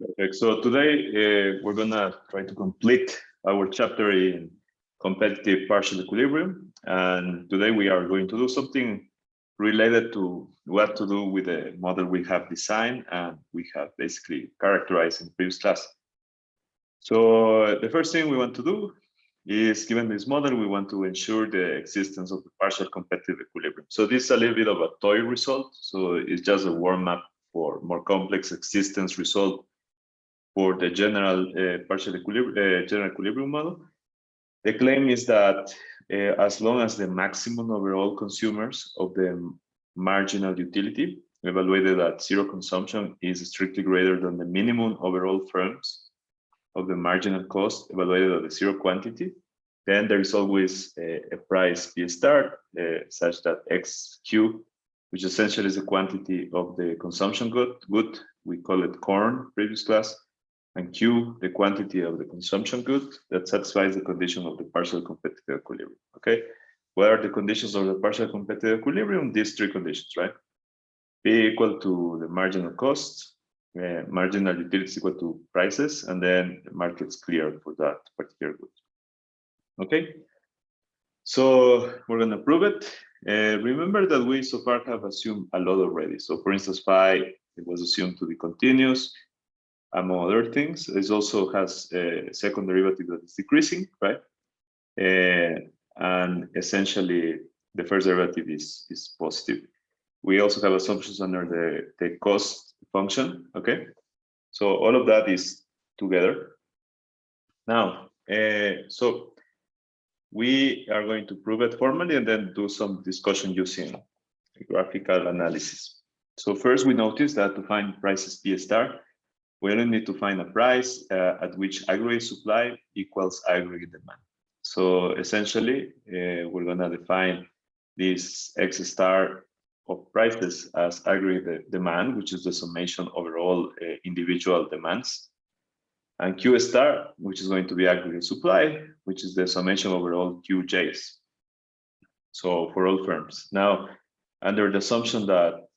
Perfect. So today we're gonna try to complete our chapter in competitive partial equilibrium. And today we are going to do something related to what to do with the model we have designed and we have basically characterized in the previous class. So the first thing we want to do is, given this model, we want to ensure the existence of the partial competitive equilibrium. So this is a little bit of a toy result. So it's just a warm-up for more complex existence result for the general general equilibrium model. The claim is that as long as the maximum overall consumers of the marginal utility evaluated at zero consumption is strictly greater than the minimum overall firms of the marginal cost evaluated at the zero quantity, then there is always a price P star such that XQ, which essentially is the quantity of the consumption good, we call it corn previous class, and Q, the quantity of the consumption good that satisfies the condition of the partial competitive equilibrium, okay? What are the conditions of the partial competitive equilibrium? These three conditions, right? P equal to the marginal cost, marginal utilities equal to prices, and then the market's clear for that particular good. Okay, so we're gonna prove it. Remember that we so far have assumed a lot already. So for instance, phi, it was assumed to be continuous, among other things. It also has a second derivative that is decreasing, right? And essentially the first derivative is positive. We also have assumptions under the cost function, okay? So all of that is together. Now, so we are going to prove it formally and then do some discussion using graphical analysis. So first we notice that to find prices P star, we only need to find a price at which aggregate supply equals aggregate demand. So essentially, we're gonna define this X star of prices as aggregate demand, which is the summation over all individual demands, and Q star, which is going to be aggregate supply, which is the summation over all QJs. So for all firms. Now, under the assumption that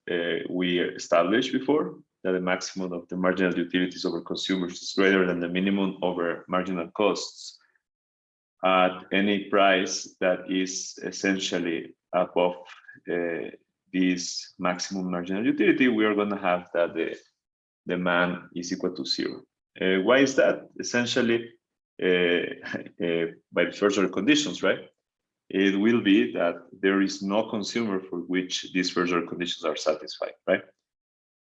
we established before, that the maximum of the marginal utilities over consumers is greater than the minimum over marginal costs at any price that is essentially above this maximum marginal utility, we are going to have that the demand is equal to zero. Why is that? Essentially, by the first order conditions, right? It will be that there is no consumer for which these first order conditions are satisfied, right?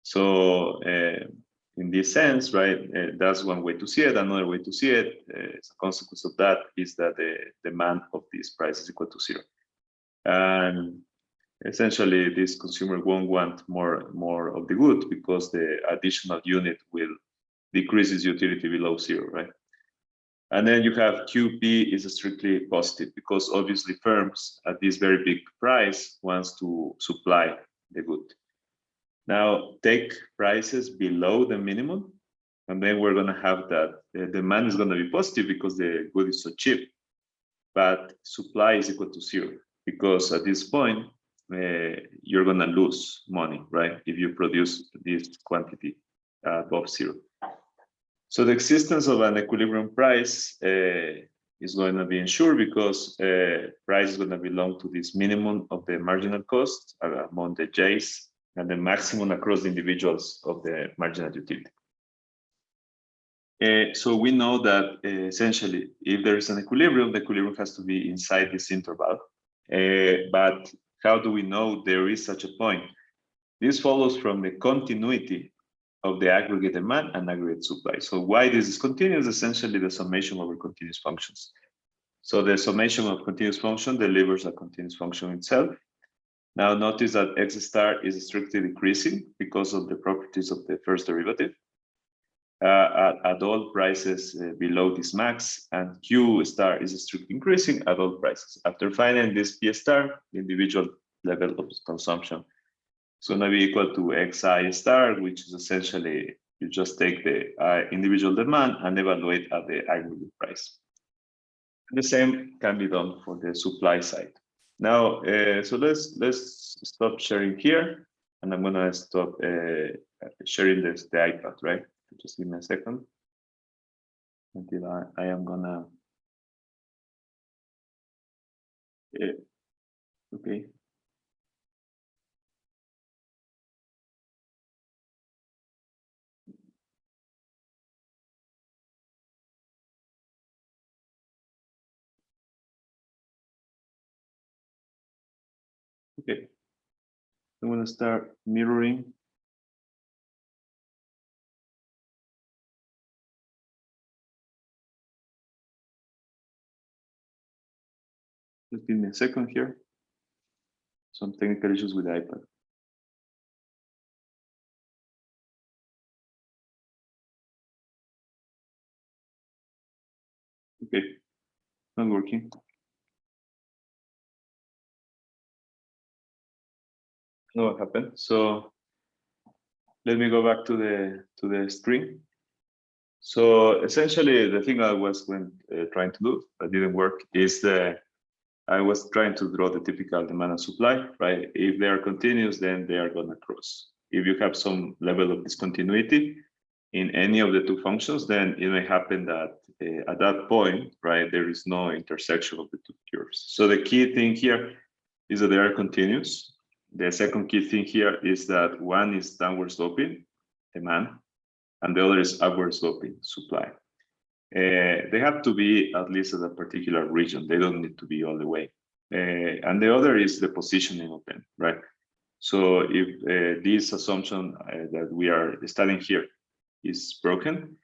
So in this sense, right, that's one way to see it. Another way to see it, as a consequence of that, is that the demand of this price is equal to zero. And essentially, this consumer won't want more of the good because the additional unit will decrease its utility below zero, right? And then you have QP is strictly positive because obviously firms at this very big price wants to supply the good. Now take prices below the minimum, and then we're going to have that the demand is going to be positive because the good is so cheap, but supply is equal to zero because at this point you're going to lose money, right? If you produce this quantity above zero. So the existence of an equilibrium price is going to be ensured because price is going to belong to this minimum of the marginal cost among the J's and the maximum across the individuals of the marginal utility. So we know that essentially, if there is an equilibrium, the equilibrium has to be inside this interval. But how do we know there is such a point? This follows from the continuity of the aggregate demand and aggregate supply. So why this is continuous? Essentially, the summation over continuous functions. So the summation of continuous function delivers a continuous function itself. Now notice that X star is strictly decreasing because of the properties of the first derivative at all prices below this max, and Q star is strictly increasing at all prices. After finding this P star, the individual level of consumption is going to be equal to Xi star, which is essentially, you just take the individual demand and evaluate at the aggregate price. And the same can be done for the supply side. Now, so let's stop sharing here, and I'm gonna stop sharing the iPad, right? Just give me a second until I am gonna. Okay. Okay. I'm gonna start mirroring. Just give me a second here. Some technical issues with the iPad. Okay, not working. No, what happened? So let me go back to the screen. So essentially, the thing I was trying to do that didn't work is I was trying to draw the typical demand and supply, right? If they are continuous, then they are going to cross. If you have some level of discontinuity in any of the two functions, then it may happen that at that point, right, there is no intersection of the two curves. So the key thing here is that they are continuous. The second key thing here is that one is downward sloping, demand, and the other is upward sloping, supply. They have to be at least at a particular region. They don't need to be all the way. And the other is the positioning of them, right? So if this assumption that we are studying here is broken,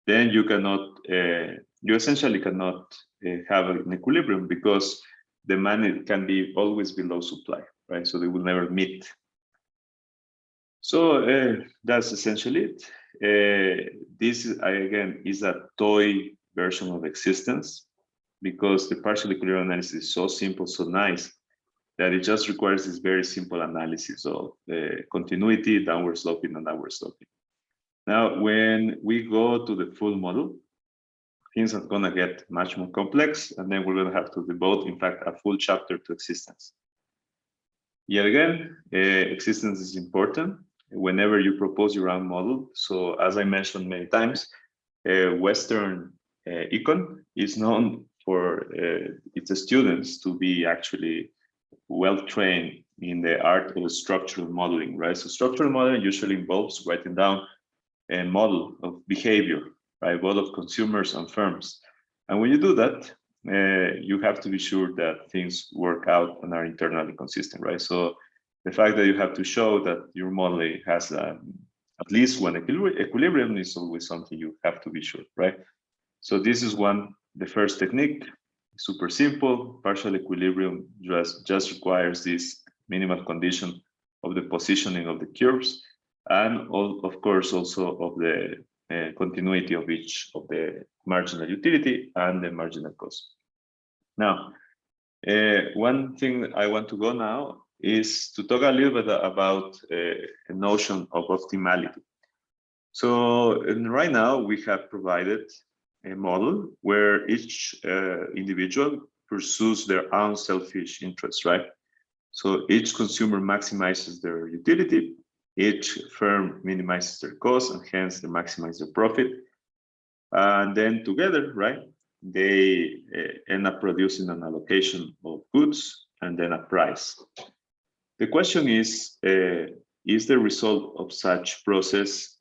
then you cannot, you essentially cannot have an equilibrium because demand can be always below supply, right? So they will never meet. So that's essentially it. This again is a toy version of existence because the partial equilibrium analysis is so simple, so nice that it just requires this very simple analysis of continuity, downward sloping, and upward sloping. Now, when we go to the full model, things are going to get much more complex, and then we're going to have to devote, in fact, a full chapter to existence. Yet again, existence is important whenever you propose your own model. So as I mentioned many times, Western econ is known for its students to be actually well-trained in the art of structural modeling, right? So structural modeling usually involves writing down a model of behavior, right? Both of consumers and firms. And when you do that, you have to be sure that things work out and are internally consistent, right? So the fact that you have to show that your model has at least one equilibrium is always something you have to be sure, right? So this is the first technique, super simple. Partial equilibrium just requires this minimal condition of the positioning of the curves, and of course also of the continuity of each of the marginal utility and the marginal cost. Now, one thing I want to go now is to talk a little bit about a notion of optimality. So right now we have provided a model where each individual pursues their own selfish interests, right? So each consumer maximizes their utility, each firm minimizes their costs, and hence they maximize their profit. And then together, right, they end up producing an allocation of goods and then a price. The question is the result of such process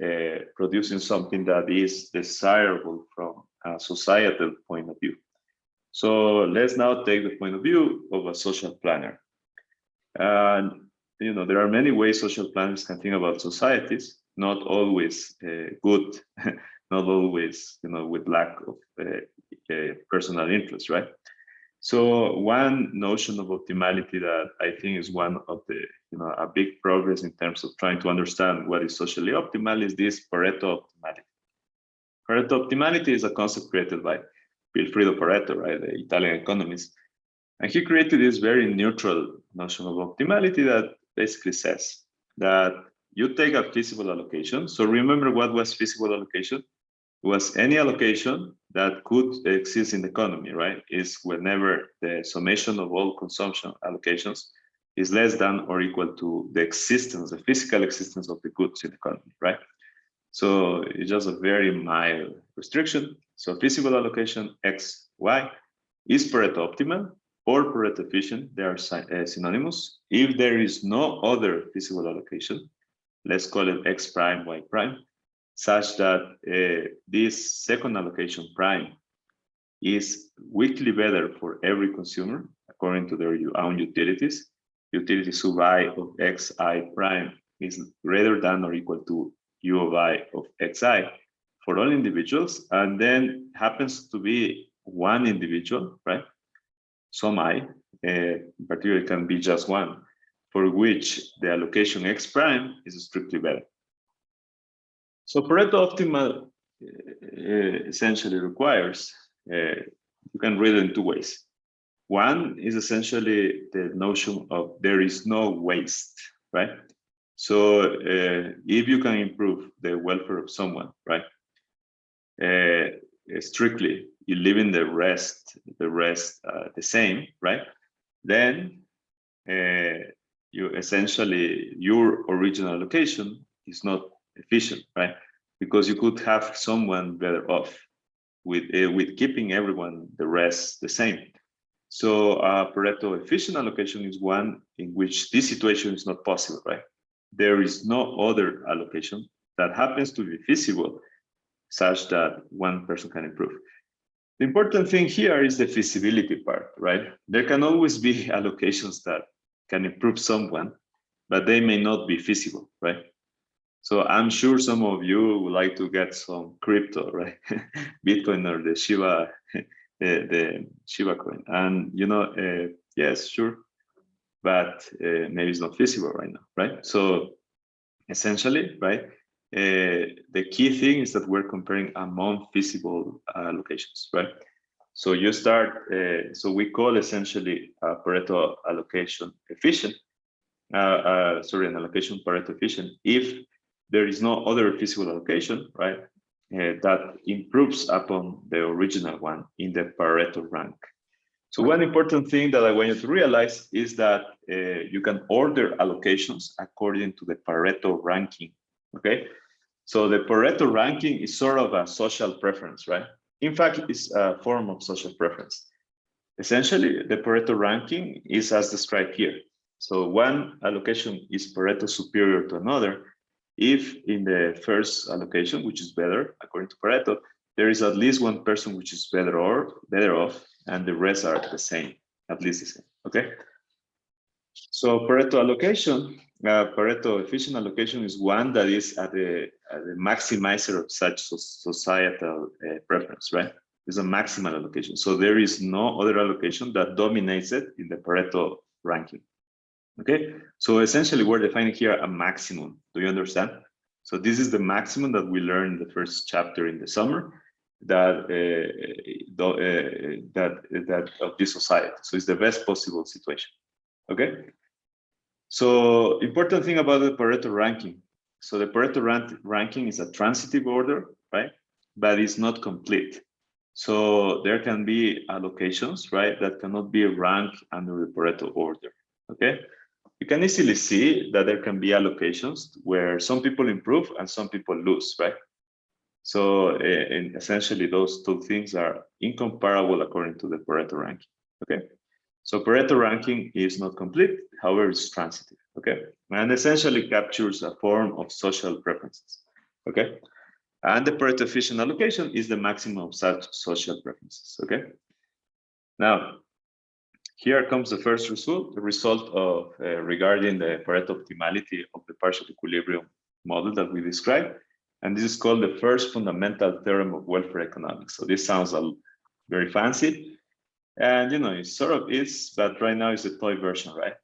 producing something that is desirable from a societal point of view? So let's now take the point of view of a social planner. And you know, there are many ways social planners can think about societies, not always good, not always, you know, with lack of personal interest, right? So one notion of optimality that I think is one of the, you know, a big progress in terms of trying to understand what is socially optimal is this Pareto optimality. Pareto optimality is a concept created by Vilfredo Pareto, right, the Italian economist. And he created this very neutral notion of optimality that basically says that you take a feasible allocation. So remember what was feasible allocation? It was any allocation that could exist in the economy, right? Is whenever the summation of all consumption allocations is less than or equal to the existence, the physical existence of the goods in the economy, right? So it's just a very mild restriction. So feasible allocation X, Y is Pareto optimal or Pareto efficient. They are synonymous. If there is no other feasible allocation, let's call it X prime, Y prime, such that this second allocation prime is weakly better for every consumer according to their own utilities. Utility sub I of Xi prime is greater than or equal to U of I of Xi for all individuals, and then happens to be one individual, right? Some I, in particular, it can be just one, for which the allocation X prime is strictly better. So Pareto optimal essentially requires, you can read it in two ways. One is essentially the notion of there is no waste, right? So if you can improve the welfare of someone, right? Strictly, you leaving the rest the same, right? Then you essentially, your original allocation is not efficient, right? Because you could have someone better off with keeping everyone the rest the same. So Pareto efficient allocation is one in which this situation is not possible, right? There is no other allocation that happens to be feasible such that one person can improve. The important thing here is the feasibility part, right? There can always be allocations that can improve someone, but they may not be feasible, right? So I'm sure some of you would like to get some crypto, right? Bitcoin or the Shiba, the Shiba coin. And, you know, yes, sure. But maybe it's not feasible right now, right? So essentially, right, the key thing is that we're comparing among feasible allocations, right? So you start, so we call essentially Pareto allocation efficient, an allocation Pareto efficient if there is no other feasible allocation, right, that improves upon the original one in the Pareto rank. So one important thing that I want you to realize is that you can order allocations according to the Pareto ranking, okay? So the Pareto ranking is sort of a social preference, right? In fact, it's a form of social preference. Essentially, the Pareto ranking is as described here. So one allocation is Pareto superior to another if in the first allocation, which is better according to Pareto, there is at least one person which is better off, and the rest are the same, at least the same, okay? So Pareto allocation, Pareto efficient allocation is one that is at the maximizer of such societal preference, right? It's a maximal allocation. So there is no other allocation that dominates it in the Pareto ranking. Okay, so essentially we're defining here a maximum. Do you understand? So this is the maximum that we learned in the first chapter in the summer that of this society. So it's the best possible situation. Okay. So important thing about the Pareto ranking. So the Pareto ranking is a transitive order, right? But it's not complete. So there can be allocations, right, that cannot be ranked under the Pareto order. Okay. You can easily see that there can be allocations where some people improve and some people lose, right? So essentially those two things are incomparable according to the Pareto ranking, okay? So Pareto ranking is not complete, however, it's transitive, okay? And essentially captures a form of social preferences, okay? And the Pareto efficient allocation is the maximum of such social preferences, okay? Now, here comes the first result, the result of regarding the Pareto optimality of the partial equilibrium model that we described. And this is called the first fundamental theorem of welfare economics. So this sounds very fancy. And, you know, it sort of is, but right now it's a toy version, right?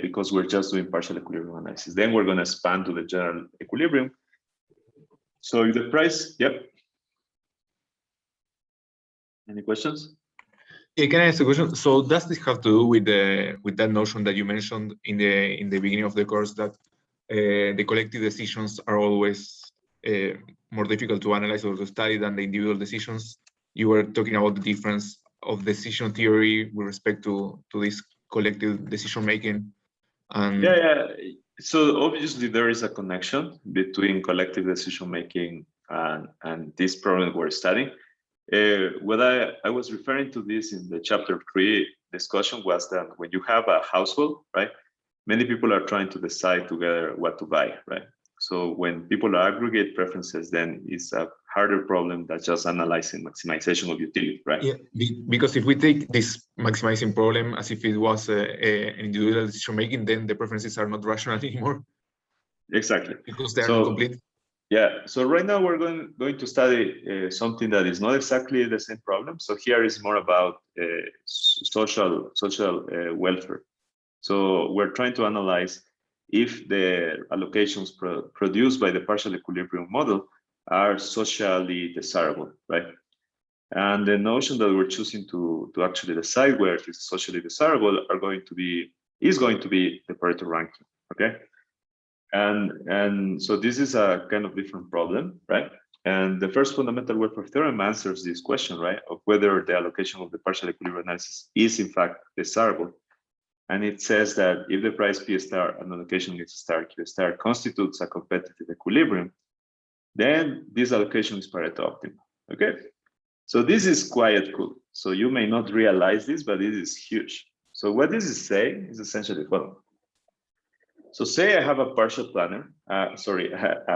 Because we're just doing partial equilibrium analysis. Then we're going to expand to the general equilibrium. So if the price, yep. Any questions? Yeah, can I ask a question? So does this have to do with that notion that you mentioned in the beginning of the course that the collective decisions are always more difficult to analyze or to study than the individual decisions? You were talking about the difference of decision theory with respect to this collective decision making. And yeah, So obviously there is a connection between collective decision making and this problem we're studying. What I was referring to this in the chapter 3 discussion was that when you have a household, right, many people are trying to decide together what to buy, right? So when people aggregate preferences, then it's a harder problem than just analyzing maximization of utility, right? Yeah, because if we take this maximizing problem as if it was an individual decision making, then the preferences are not rational anymore. Exactly. Because they are incomplete. Yeah, so right now we're going to study something that is not exactly the same problem. So here is more about social welfare. So we're trying to analyze if the allocations produced by the partial equilibrium model are socially desirable, right? And the notion that we're choosing to actually decide where it is socially desirable is going to be the Pareto ranking, okay? And so this is a kind of different problem, right? And the first fundamental welfare theorem answers this question, right? Of whether the allocation of the partial equilibrium analysis is in fact desirable. And it says that if the price P star and allocation X star Q star constitutes a competitive equilibrium, then this allocation is Pareto optimal, okay? So this is quite cool. So you may not realize this, but it is huge. So what this is saying is essentially the following. So say I have a partial planner, a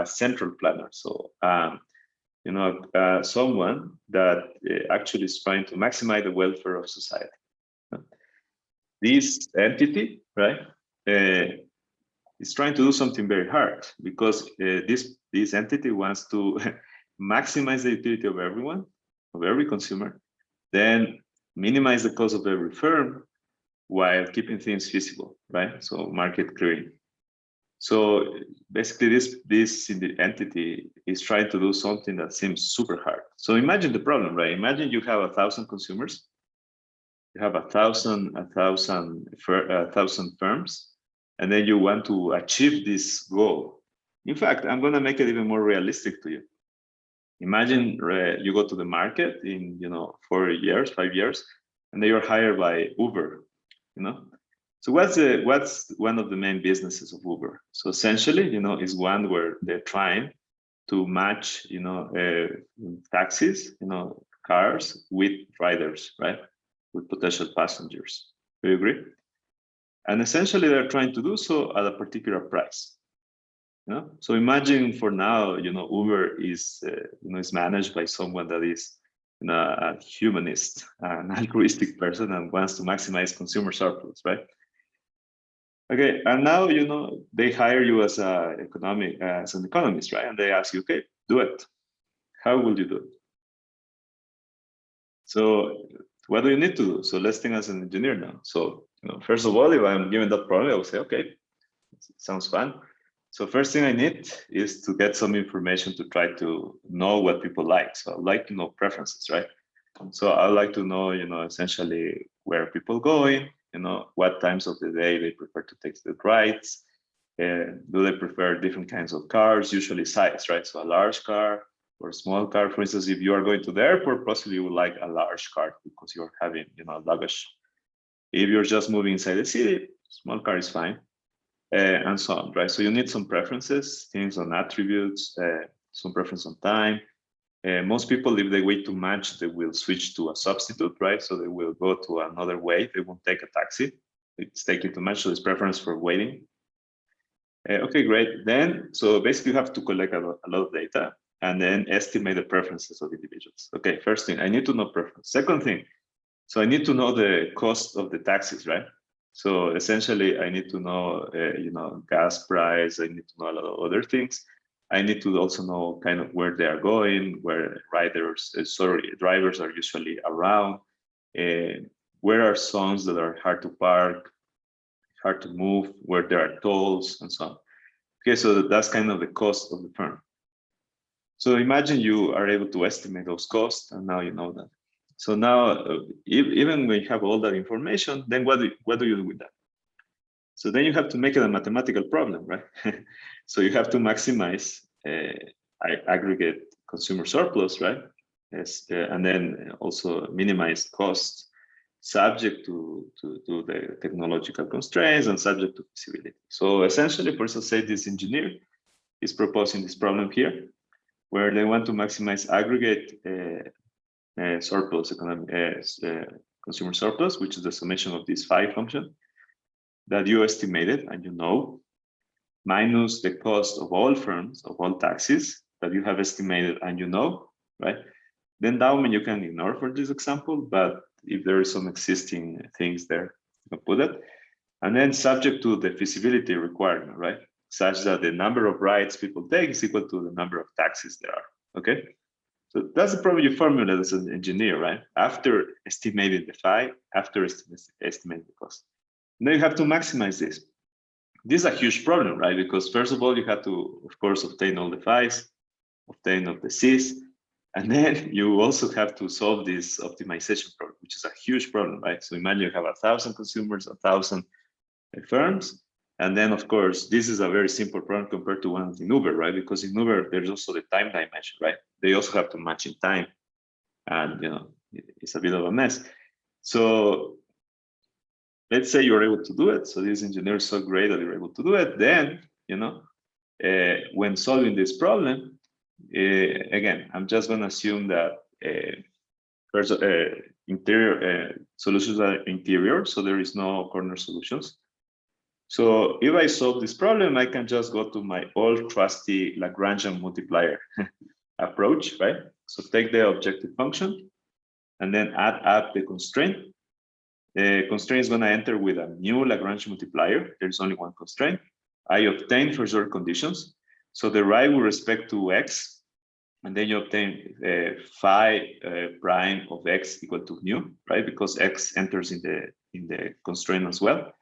central planner. So, someone that actually is trying to maximize the welfare of society. This entity, right, is trying to do something very hard because this entity wants to maximize the utility of everyone, of every consumer, then minimize the cost of every firm while keeping things feasible, right? So market clearing. So basically this entity is trying to do something that seems super hard. So imagine the problem, right? Imagine you have 1,000 consumers, you have 1,000 firms, and then you want to achieve this goal. In fact, I'm going to make it even more realistic to you. Imagine you go to the market in 4 years, 5 years, and then you're hired by Uber, So what's one of the main businesses of Uber? So essentially, is one where they're trying to match, taxis, cars with riders, right? With potential passengers. Do you agree? And essentially, they're trying to do so at a particular price. So imagine for now, Uber is, is managed by someone that is a humanist, an altruistic person, and wants to maximize consumer surplus, right? Okay, and now they hire you as an economist, right? And they ask you, okay, do it. How will you do it? So what do you need to do? So let's think as an engineer now. So first of all, if I'm given that problem, I will say, okay, sounds fun. So first thing I need is to get some information to try to know what people like. So I'd like to know preferences, right? So I'd like to know, essentially where people going, what times of the day they prefer to take the rides. Do they prefer different kinds of cars, usually size, right? So a large car or a small car. For instance, if you are going to the airport, possibly you would like a large car because you're having, luggage. If you're just moving inside the city, small car is fine. And so on, right? So you need some preferences, things on attributes, some preference on time. Most people, if they wait too much, they will switch to a substitute, right? So they will go to another way. They won't take a taxi. It's taking too much, so there's preference for waiting. Okay, great. Then, so basically you have to collect a lot of data and then estimate the preferences of individuals. Okay, first thing, I need to know preference. Second thing, so I need to know the cost of the taxis, right? So essentially, I need to know, gas price. I need to know a lot of other things. I need to also know kind of where they are going, where drivers are usually around, where are zones that are hard to park, hard to move, where there are tolls, and so on. Okay, so that's kind of the cost of the firm. So imagine you are able to estimate those costs, and now you know that. So now, even when you have all that information, then what do you do with that? So then you have to make it a mathematical problem, right? So you have to maximize aggregate consumer surplus, right? Yes, and then also minimize costs. subject to the technological constraints and subject to feasibility. So essentially, for instance, say this engineer is proposing this problem here, where they want to maximize aggregate surplus, consumer surplus, which is the summation of this phi function that you estimated and you know, minus the cost of all firms, of all taxes that you have estimated and you know, right? Then endowment you can ignore for this example, but if there is some existing things there, you can put it. And then subject to the feasibility requirement, right? Such that the number of rights people take is equal to the number of taxes there are, okay? So that's the problem you formulate as an engineer, right? After estimating the phi, after estimating the cost. Now you have to maximize this. This is a huge problem, right? Because first of all, you have to, of course, obtain all the phi's, obtain all the c's, and then you also have to solve this optimization problem, which is a huge problem, right? So imagine you have 1,000 consumers, 1,000 firms, and then of course, this is a very simple problem compared to one in Uber, right? Because in Uber, there's also the time dimension, right? They also have to match in time, and you know, it's a bit of a mess. So let's say you're able to do it. So this engineer is so great that you're able to do it. Then, you know, when solving this problem, again, I'm just going to assume that first, interior solutions are interior, so there is no corner solutions. So if I solve this problem, I can just go to my old trusty Lagrangian multiplier approach, right? So take the objective function and then add up the constraint. The constraint is going to enter with a new Lagrange multiplier. There's only one constraint. I obtain first order conditions. So the right with respect to x, and then you obtain phi prime of x equal to mu, right? Because x enters in the constraint as well.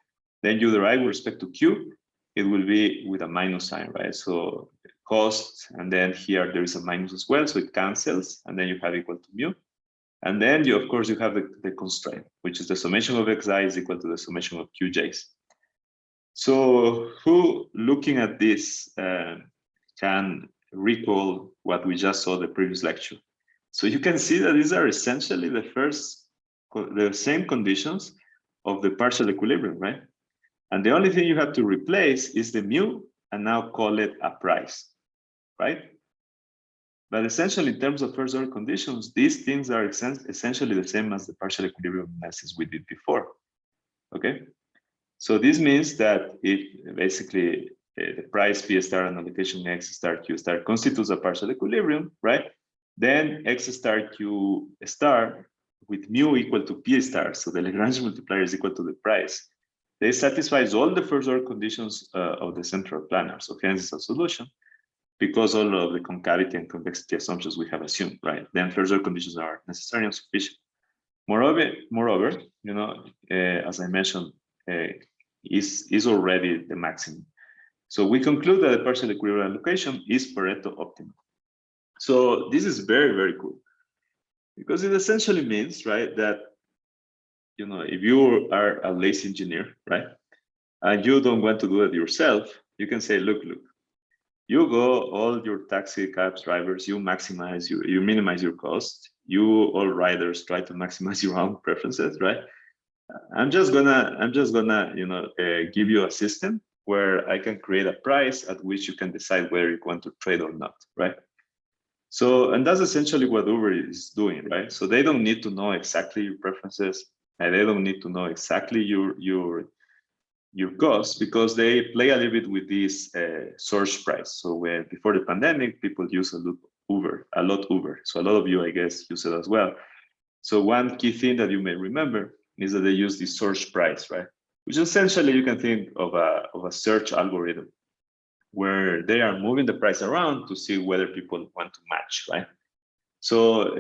Then you derive with respect to q, it will be with a minus sign, right? So cost, and then here there is a minus as well, so it cancels, and then you have equal to mu. And then you, of course, you have the constraint, which is the summation of xi is equal to the summation of qj's. So who looking at this can recall what we just saw the previous lecture? So you can see that these are essentially the same conditions of the partial equilibrium, right? And the only thing you have to replace is the mu and now call it a price, right? But essentially, in terms of first order conditions, these things are essentially the same as the partial equilibrium analysis we did before. Okay, so this means that if basically the price P star and allocation X star Q star constitutes a partial equilibrium, right? Then X star Q star with mu equal to P star, so the Lagrange multiplier is equal to the price. This satisfies all the first order conditions of the central planar, so hence it's a solution, because all of the concavity and convexity assumptions we have assumed, right? Then first order conditions are necessary and sufficient. Moreover, you know, as I mentioned, is already the maximum. So we conclude that the partial equilibrium allocation is Pareto optimal. So this is very, very cool, because it essentially means, right, that, you know, if you are a lazy engineer, right, and you don't want to do it yourself, you can say, look, you go, all your taxi cabs drivers, you maximize, you minimize your cost. You all riders try to maximize your own preferences, right? I'm just gonna, you know, give you a system where I can create a price at which you can decide whether you want to trade or not, right? So, and that's essentially what Uber is doing, right? So they don't need to know exactly your preferences, and they don't need to know exactly your costs, because they play a little bit with this source price. So when before the pandemic, people use a lot Uber. So a lot of you, I guess, use it as well. So one key thing that you may remember is that they use the source price, right? Which essentially you can think of a search algorithm where they are moving the price around to see whether people want to match, right? So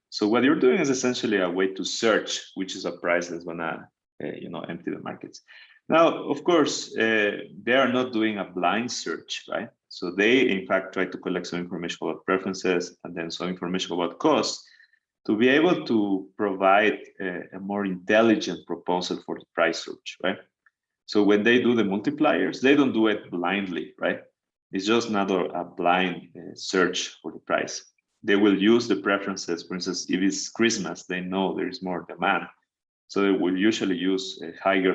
so what you're doing is essentially a way to search which is a price that's gonna you know, empty the markets. Now, of course, they are not doing a blind search, right? So they, in fact, try to collect some information about preferences and then some information about costs to be able to provide a more intelligent proposal for the price search, right? So when they do the multipliers, they don't do it blindly, right? It's just not a blind search for the price. They will use the preferences. For instance, if it's Christmas, they know there is more demand. So they will usually use higher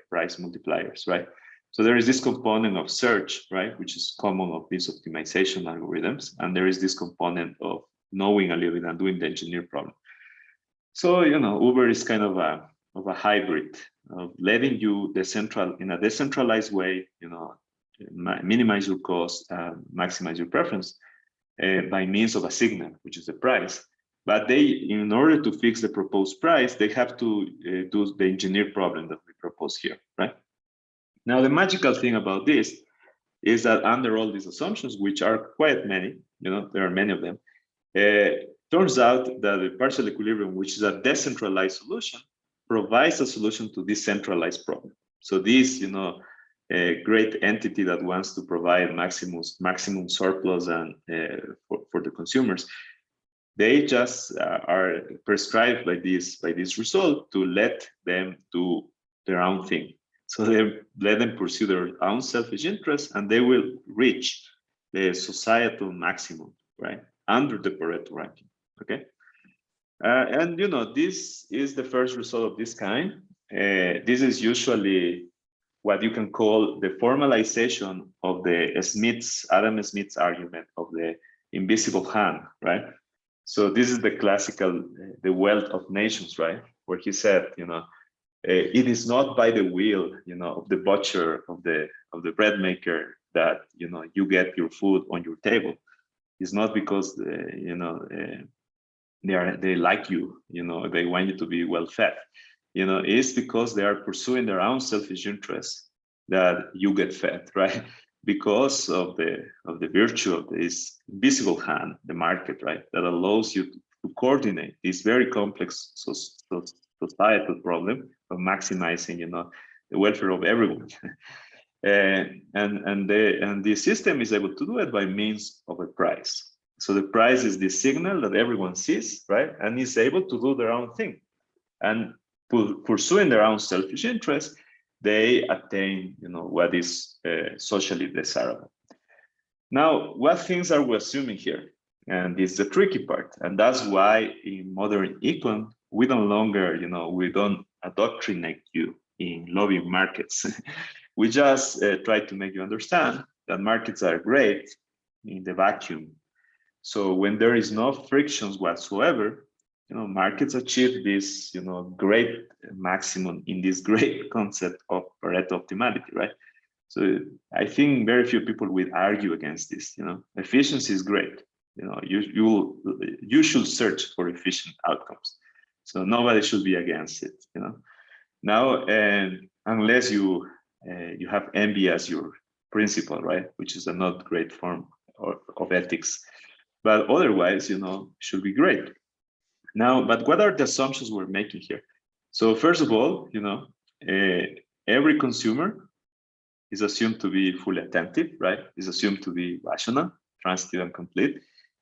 price multipliers, right? So there is this component of search, right, which is common of these optimization algorithms, and there is this component of knowing a little bit and doing the engineer problem. So Uber is kind of a hybrid of letting you in a decentralized way, minimize your cost, maximize your preference by means of a signal, which is the price. But in order to fix the proposed price, they have to do the engineer problem that we propose here, right? Now, the magical thing about this is that under all these assumptions, which are quite many, there are many of them, turns out that the partial equilibrium, which is a decentralized solution, provides a solution to this centralized problem. So this, a great entity that wants to provide maximum surplus and for the consumers, they just are prescribed by this result to let them do their own thing. So they let them pursue their own selfish interests, and they will reach the societal maximum, right, under the Pareto ranking. Okay, and this is the first result of this kind. This is usually what you can call the formalization of the Adam Smith's argument of the invisible hand, right? So this is the classical, the wealth of nations, right? Where he said, it is not by the will, of the butcher, of the bread maker that, you get your food on your table. It's not because, they like you, they want you to be well fed. It's because they are pursuing their own selfish interests that you get fed, right? Because of the virtue of this invisible hand, the market, right? That allows you to coordinate this very complex societal problem of maximizing, the welfare of everyone. And the system is able to do it by means of a price. So the price is the signal that everyone sees, right? And is able to do their own thing. And pursuing their own selfish interests, they attain, what is socially desirable. Now, what things are we assuming here? And this is the tricky part. And that's why in modern econ, we no longer, we don't indoctrinate you in lobbying markets. We just try to make you understand that markets are great in the vacuum. So when there is no frictions whatsoever, markets achieve this, great maximum in this great concept of Pareto optimality, right? So I think very few people will argue against this. Efficiency is great. You should search for efficient outcomes. So nobody should be against it. Now, unless you have envy as your principle, right? Which is a not great form of ethics. But otherwise, should be great. Now, but what are the assumptions we're making here? So first of all, every consumer is assumed to be fully attentive, right? Is assumed to be rational, transitive, and complete.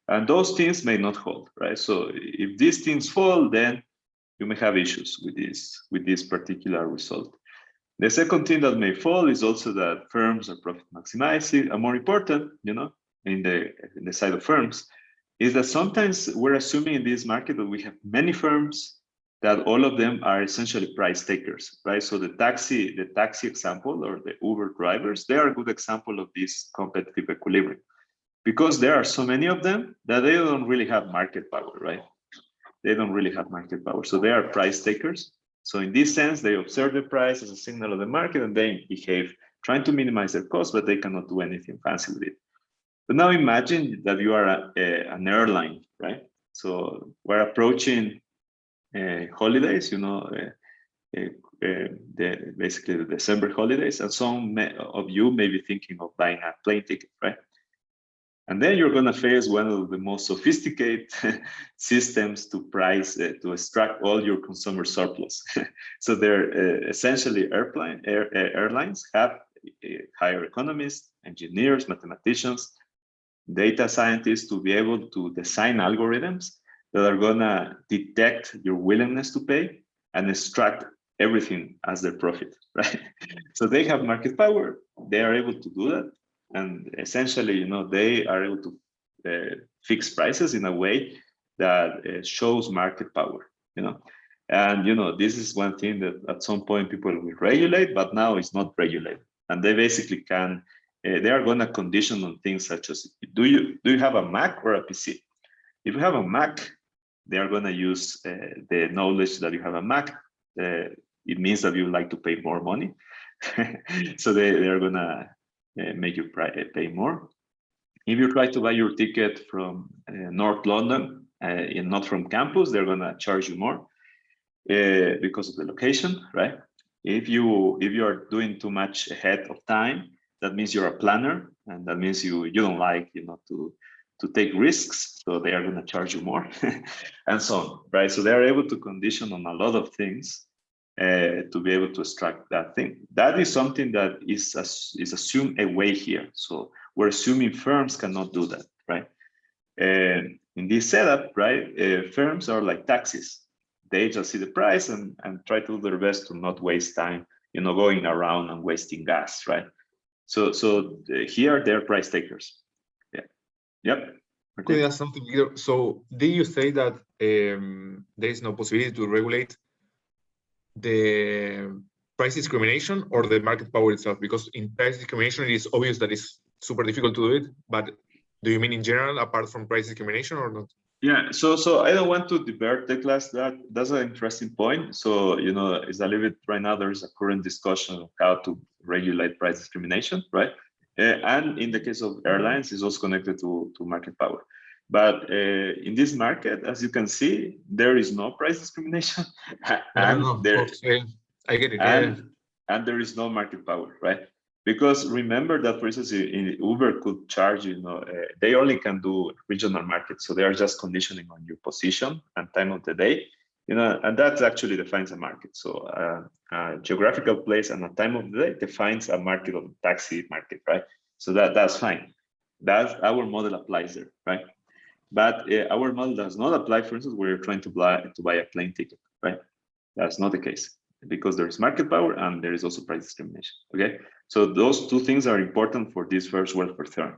And those things may not hold, right? So if these things fall, then you may have issues with this particular result. The second thing that may fall is also that firms are profit maximizing, and more important, in the side of firms, is that sometimes we're assuming in this market that we have many firms, that all of them are essentially price takers, right? So the taxi example, or the Uber drivers, they are a good example of this competitive equilibrium, because there are so many of them that they don't really have market power, right? They don't really have market power. So they are price takers. So in this sense, they observe the price as a signal of the market, and they behave trying to minimize their cost, but they cannot do anything fancy with it. But now imagine that you are an airline, right? So we're approaching holidays, basically the December holidays, and some of you may be thinking of buying a plane ticket, right? And then you're going to face one of the most sophisticated systems to price, to extract all your consumer surplus. So they're essentially airlines have hire economists, engineers, mathematicians, data scientists to be able to design algorithms that are going to detect your willingness to pay and extract everything as their profit, right? So they have market power. They are able to do that. And essentially, they are able to fix prices in a way that shows market power, And this is one thing that at some point people will regulate, but now it's not regulated. And they basically can, they are going to condition on things such as, do you have a Mac or a PC? If you have a Mac, they are going to use the knowledge that you have a Mac. It means that you like to pay more money. So they are going to make you pay more. If you try to buy your ticket from North London and not from campus, they're going to charge you more because of the location, right? If you are doing too much ahead of time, that means you're a planner, and that means you don't like to take risks, so they are going to charge you more, and so on, right? So they are able to condition on a lot of things to be able to extract that thing. That is something that is assumed away here. So we're assuming firms cannot do that, right? In this setup, right, firms are like taxis. They just see the price and try to do their best to not waste time, going around and wasting gas, right? So here they're price takers. Yeah. Yep. Could I ask something, Guido? So did you say that there is no possibility to regulate the price discrimination or the market power itself? Because in price discrimination, it is obvious that it's super difficult to do it, but do you mean in general, apart from price discrimination, or not? Yeah, so I don't want to divert the class. That's an interesting point. So, it's a little bit right now, there's a current discussion of how to regulate price discrimination, right? And in the case of airlines, it's also connected to market power. But in this market, as you can see, there is no price discrimination. No, I get it. And there is no market power, right? Because remember that, for instance, in Uber could charge, they only can do regional markets. So they are just conditioning on your position and time of the day, and that actually defines a market. So a geographical place and a time of the day defines a market of taxi market, right? So that's fine. That's our model applies there, right? But our model does not apply, for instance, where you're trying to buy a plane ticket, right? That's not the case, because there is market power and there is also price discrimination, okay? So those two things are important for this first welfare theorem.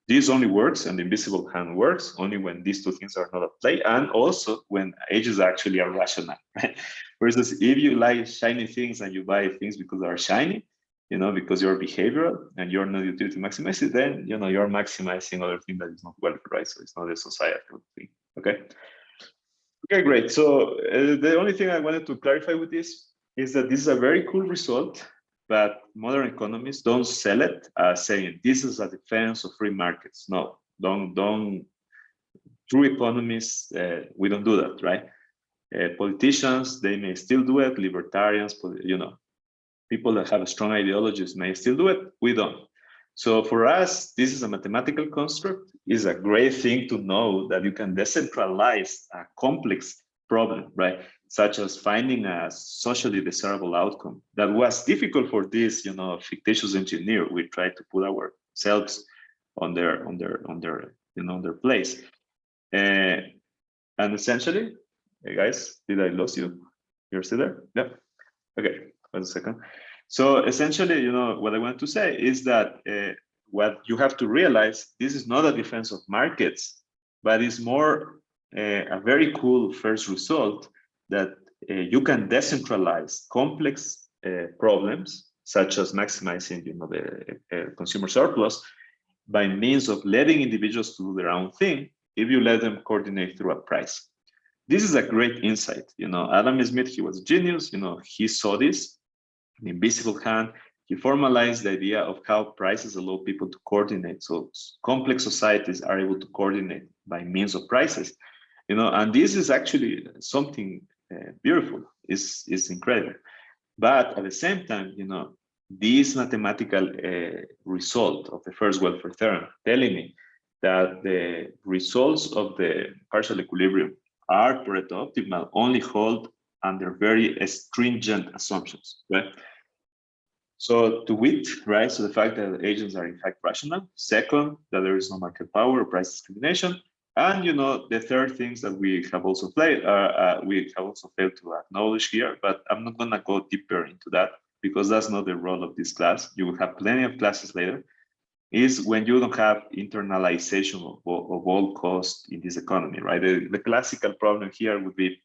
This only works, and the invisible hand works only when these two things are not at play, and also when ages actually are rational, right? Versus if you like shiny things and you buy things because they are shiny, because you're behavioral and you're not utility maximizing, then you're maximizing other thing that is not welfare, right? So it's not a societal thing, okay? Okay, great. So the only thing I wanted to clarify with this is that this is a very cool result, but modern economists don't sell it as saying this is a defense of free markets. No, don't. True economists, we don't do that, right? Politicians, they may still do it. Libertarians, people that have strong ideologies may still do it. We don't. So for us, this is a mathematical construct. It's a great thing to know that you can decentralize a complex problem, right? Such as finding a socially desirable outcome that was difficult for this, fictitious engineer. We try to put ourselves on their place. And essentially, hey guys, did I lose you? You're still there? Yeah. Okay, wait a second. So essentially, what I want to say is that what you have to realize, this is not a defense of markets, but it's more a very cool first result that you can decentralize complex problems, such as maximizing, the consumer surplus, by means of letting individuals do their own thing, if you let them coordinate through a price. This is a great insight. Adam Smith, he was a genius. He saw this. The invisible hand, he formalized the idea of how prices allow people to coordinate. So complex societies are able to coordinate by means of prices, and this is actually something beautiful. It's incredible. But at the same time, this mathematical result of the first welfare theorem telling me that the results of the partial equilibrium are Pareto optimal only hold under very stringent assumptions, right? So to wit, right? So the fact that agents are in fact rational. Second, that there is no market power or price discrimination. And the third things that we have also failed to acknowledge here, but I'm not gonna go deeper into that because that's not the role of this class. You will have plenty of classes later. Is when you don't have internalization of all costs in this economy, right? The classical problem here would be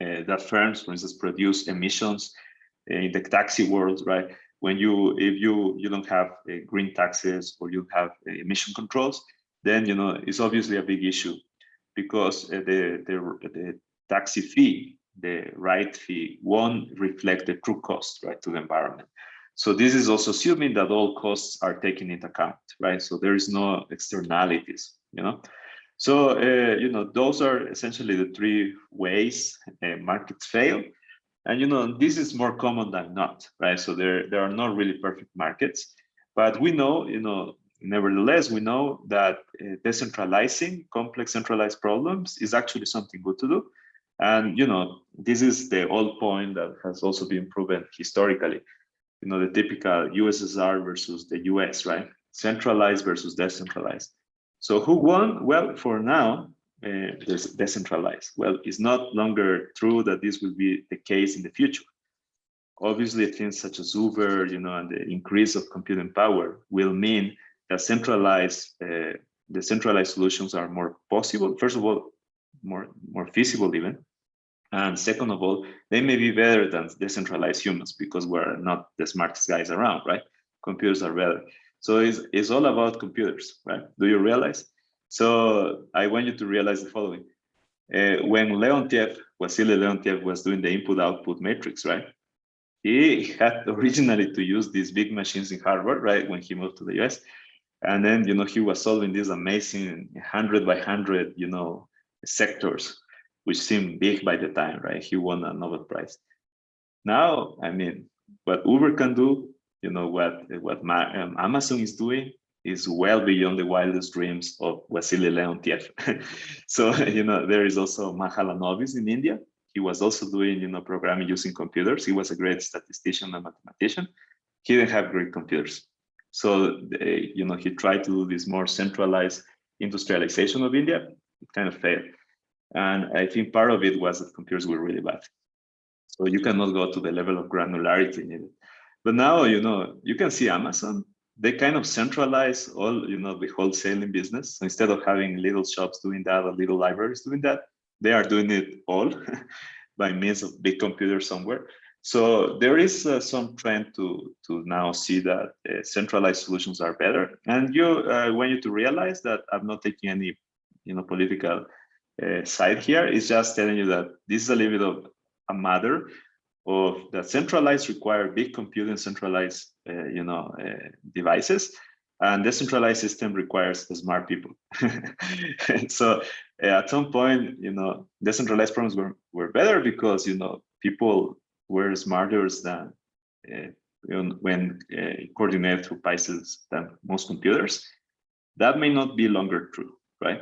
that firms, for instance, produce emissions in the taxi world, right? When if you don't have green taxes or you have emission controls, then it's obviously a big issue, because the taxi fee, the ride fee, won't reflect the true cost, right, to the environment. So this is also assuming that all costs are taken into account, right? So there is no externalities, So those are essentially the three ways markets fail. And this is more common than not, right? So there are not really perfect markets, but we know, nevertheless, we know that decentralizing complex centralized problems is actually something good to do. And this is the old point that has also been proven historically. The typical USSR versus the US, right? Centralized versus decentralized. So who won? Well, for now, decentralized. Well, it's not longer true that this will be the case in the future. Obviously, things such as Uber, and the increase of computing power will mean that the centralized solutions are more possible. First of all, more feasible even. And second of all, they may be better than decentralized humans, because we're not the smartest guys around, right? Computers are better. So it's all about computers, right? Do you realize? So I want you to realize the following. When Wassily Leontiev was doing the input-output matrix, right? He had originally to use these big machines in Harvard, right? When he moved to the US. And then, he was solving these amazing 100 by 100, sectors, which seemed big by the time, right? He won a Nobel Prize. Now, I mean, what Uber can do, what Amazon is doing is well beyond the wildest dreams of Wassily Leontiev. So, there is also Mahalanobis in India. He was also doing, programming using computers. He was a great statistician and mathematician. He didn't have great computers. So, he tried to do this more centralized industrialization of India. It kind of failed. And I think part of it was that computers were really bad. So you cannot go to the level of granularity needed. But now, you can see Amazon, they kind of centralize all, the wholesaling business. So instead of having little shops doing that or little libraries doing that, they are doing it all by means of big computers somewhere. So there is some trend to now see that centralized solutions are better. And I want you to realize that I'm not taking any, political side here. It's just telling you that this is a little bit of a matter of that centralized require big computing centralized devices, and decentralized system requires smart people. So at some point, decentralized problems were better because people were smarter than when coordinated through PICEs than most computers. That may not be longer true, right?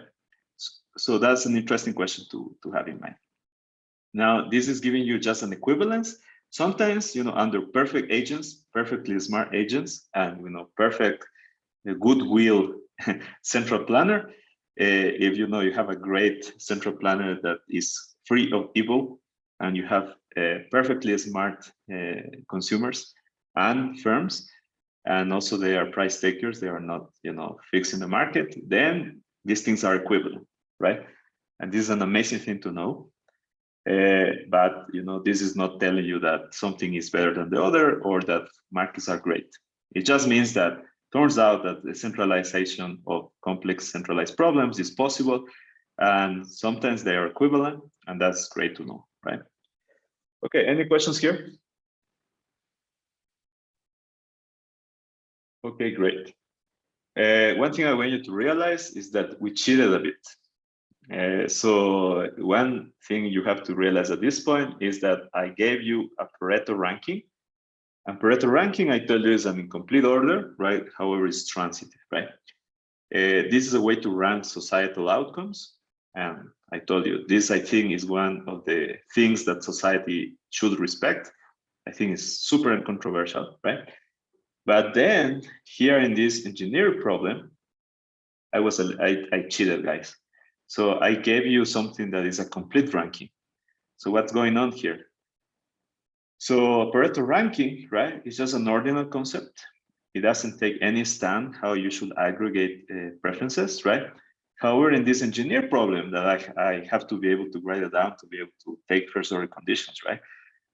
So that's an interesting question to have in mind. Now, this is giving you just an equivalence. Sometimes, under perfect agents, perfectly smart agents, and perfect goodwill central planner, if you have a great central planner that is free of evil, and you have perfectly smart consumers and firms, and also they are price takers, they are not, fixing the market, then these things are equivalent, right? And this is an amazing thing to know. But this is not telling you that something is better than the other or that markets are great. It just means that turns out that the centralization of complex centralized problems is possible, and sometimes they are equivalent, and that's great to know, right? Okay, any questions here? Okay, great. One thing I want you to realize is that we cheated a bit. So one thing you have to realize at this point is that I gave you a Pareto ranking. And Pareto ranking, I told you, is an incomplete order, right? However, it's transitive, right? This is a way to rank societal outcomes. And I told you, this, I think, is one of the things that society should respect. I think it's super uncontroversial, right? But then here in this engineering problem, I cheated, guys. So I gave you something that is a complete ranking. So what's going on here? So Pareto ranking, right, is just an ordinal concept. It doesn't take any stand how you should aggregate preferences, right? However, in this engineer problem that I have to be able to write it down to be able to take first order conditions, right?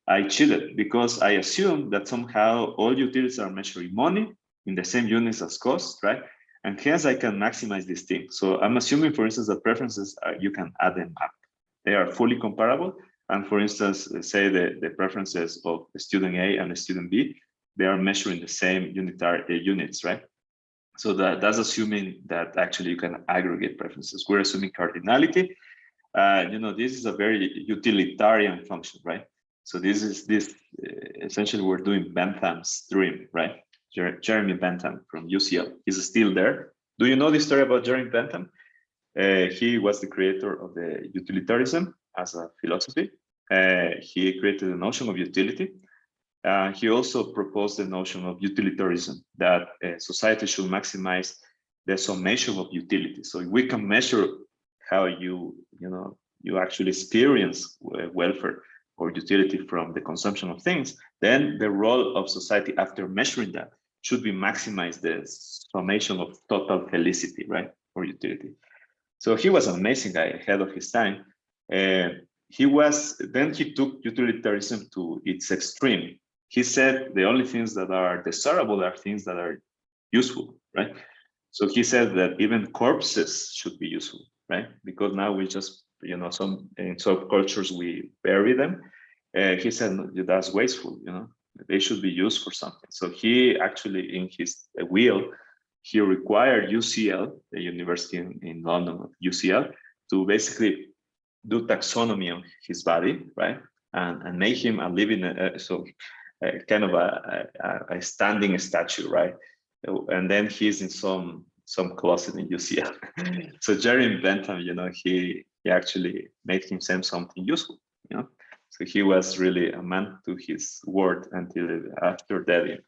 I cheated because I assumed that somehow all utilities are measuring money in the same units as cost, right? And hence I can maximize this thing. So I'm assuming, for instance, that preferences, you can add them up. They are fully comparable. And for instance, say the preferences of the student A and the student B, they are measuring the same units, right? So that's assuming that actually you can aggregate preferences. We're assuming cardinality. This is a very utilitarian function, right? So this essentially we're doing Bentham's dream, right? Jeremy Bentham from UCL. He's still there. Do you know the story about Jeremy Bentham? He was the creator of the utilitarianism as a philosophy. He created the notion of utility. He also proposed the notion of utilitarianism, that society should maximize the summation of utility. So if we can measure how you actually experience welfare or utility from the consumption of things, then the role of society after measuring that should be maximize the summation of total felicity, right, or utility. So he was an amazing guy, ahead of his time. He took utilitarianism to its extreme. He said the only things that are desirable are things that are useful, right? So he said that even corpses should be useful, right? Because now we just, in some cultures we bury them. He said that's wasteful, they should be used for something. So he actually, in his will, he required UCL, the university in London, UCL, to basically do taxonomy on his body, right? And make him a living, kind of a standing statue, right? And then he's in some closet in UCL. So Jeremy Bentham, he actually made himself something useful, So he was really a man to his word until after death.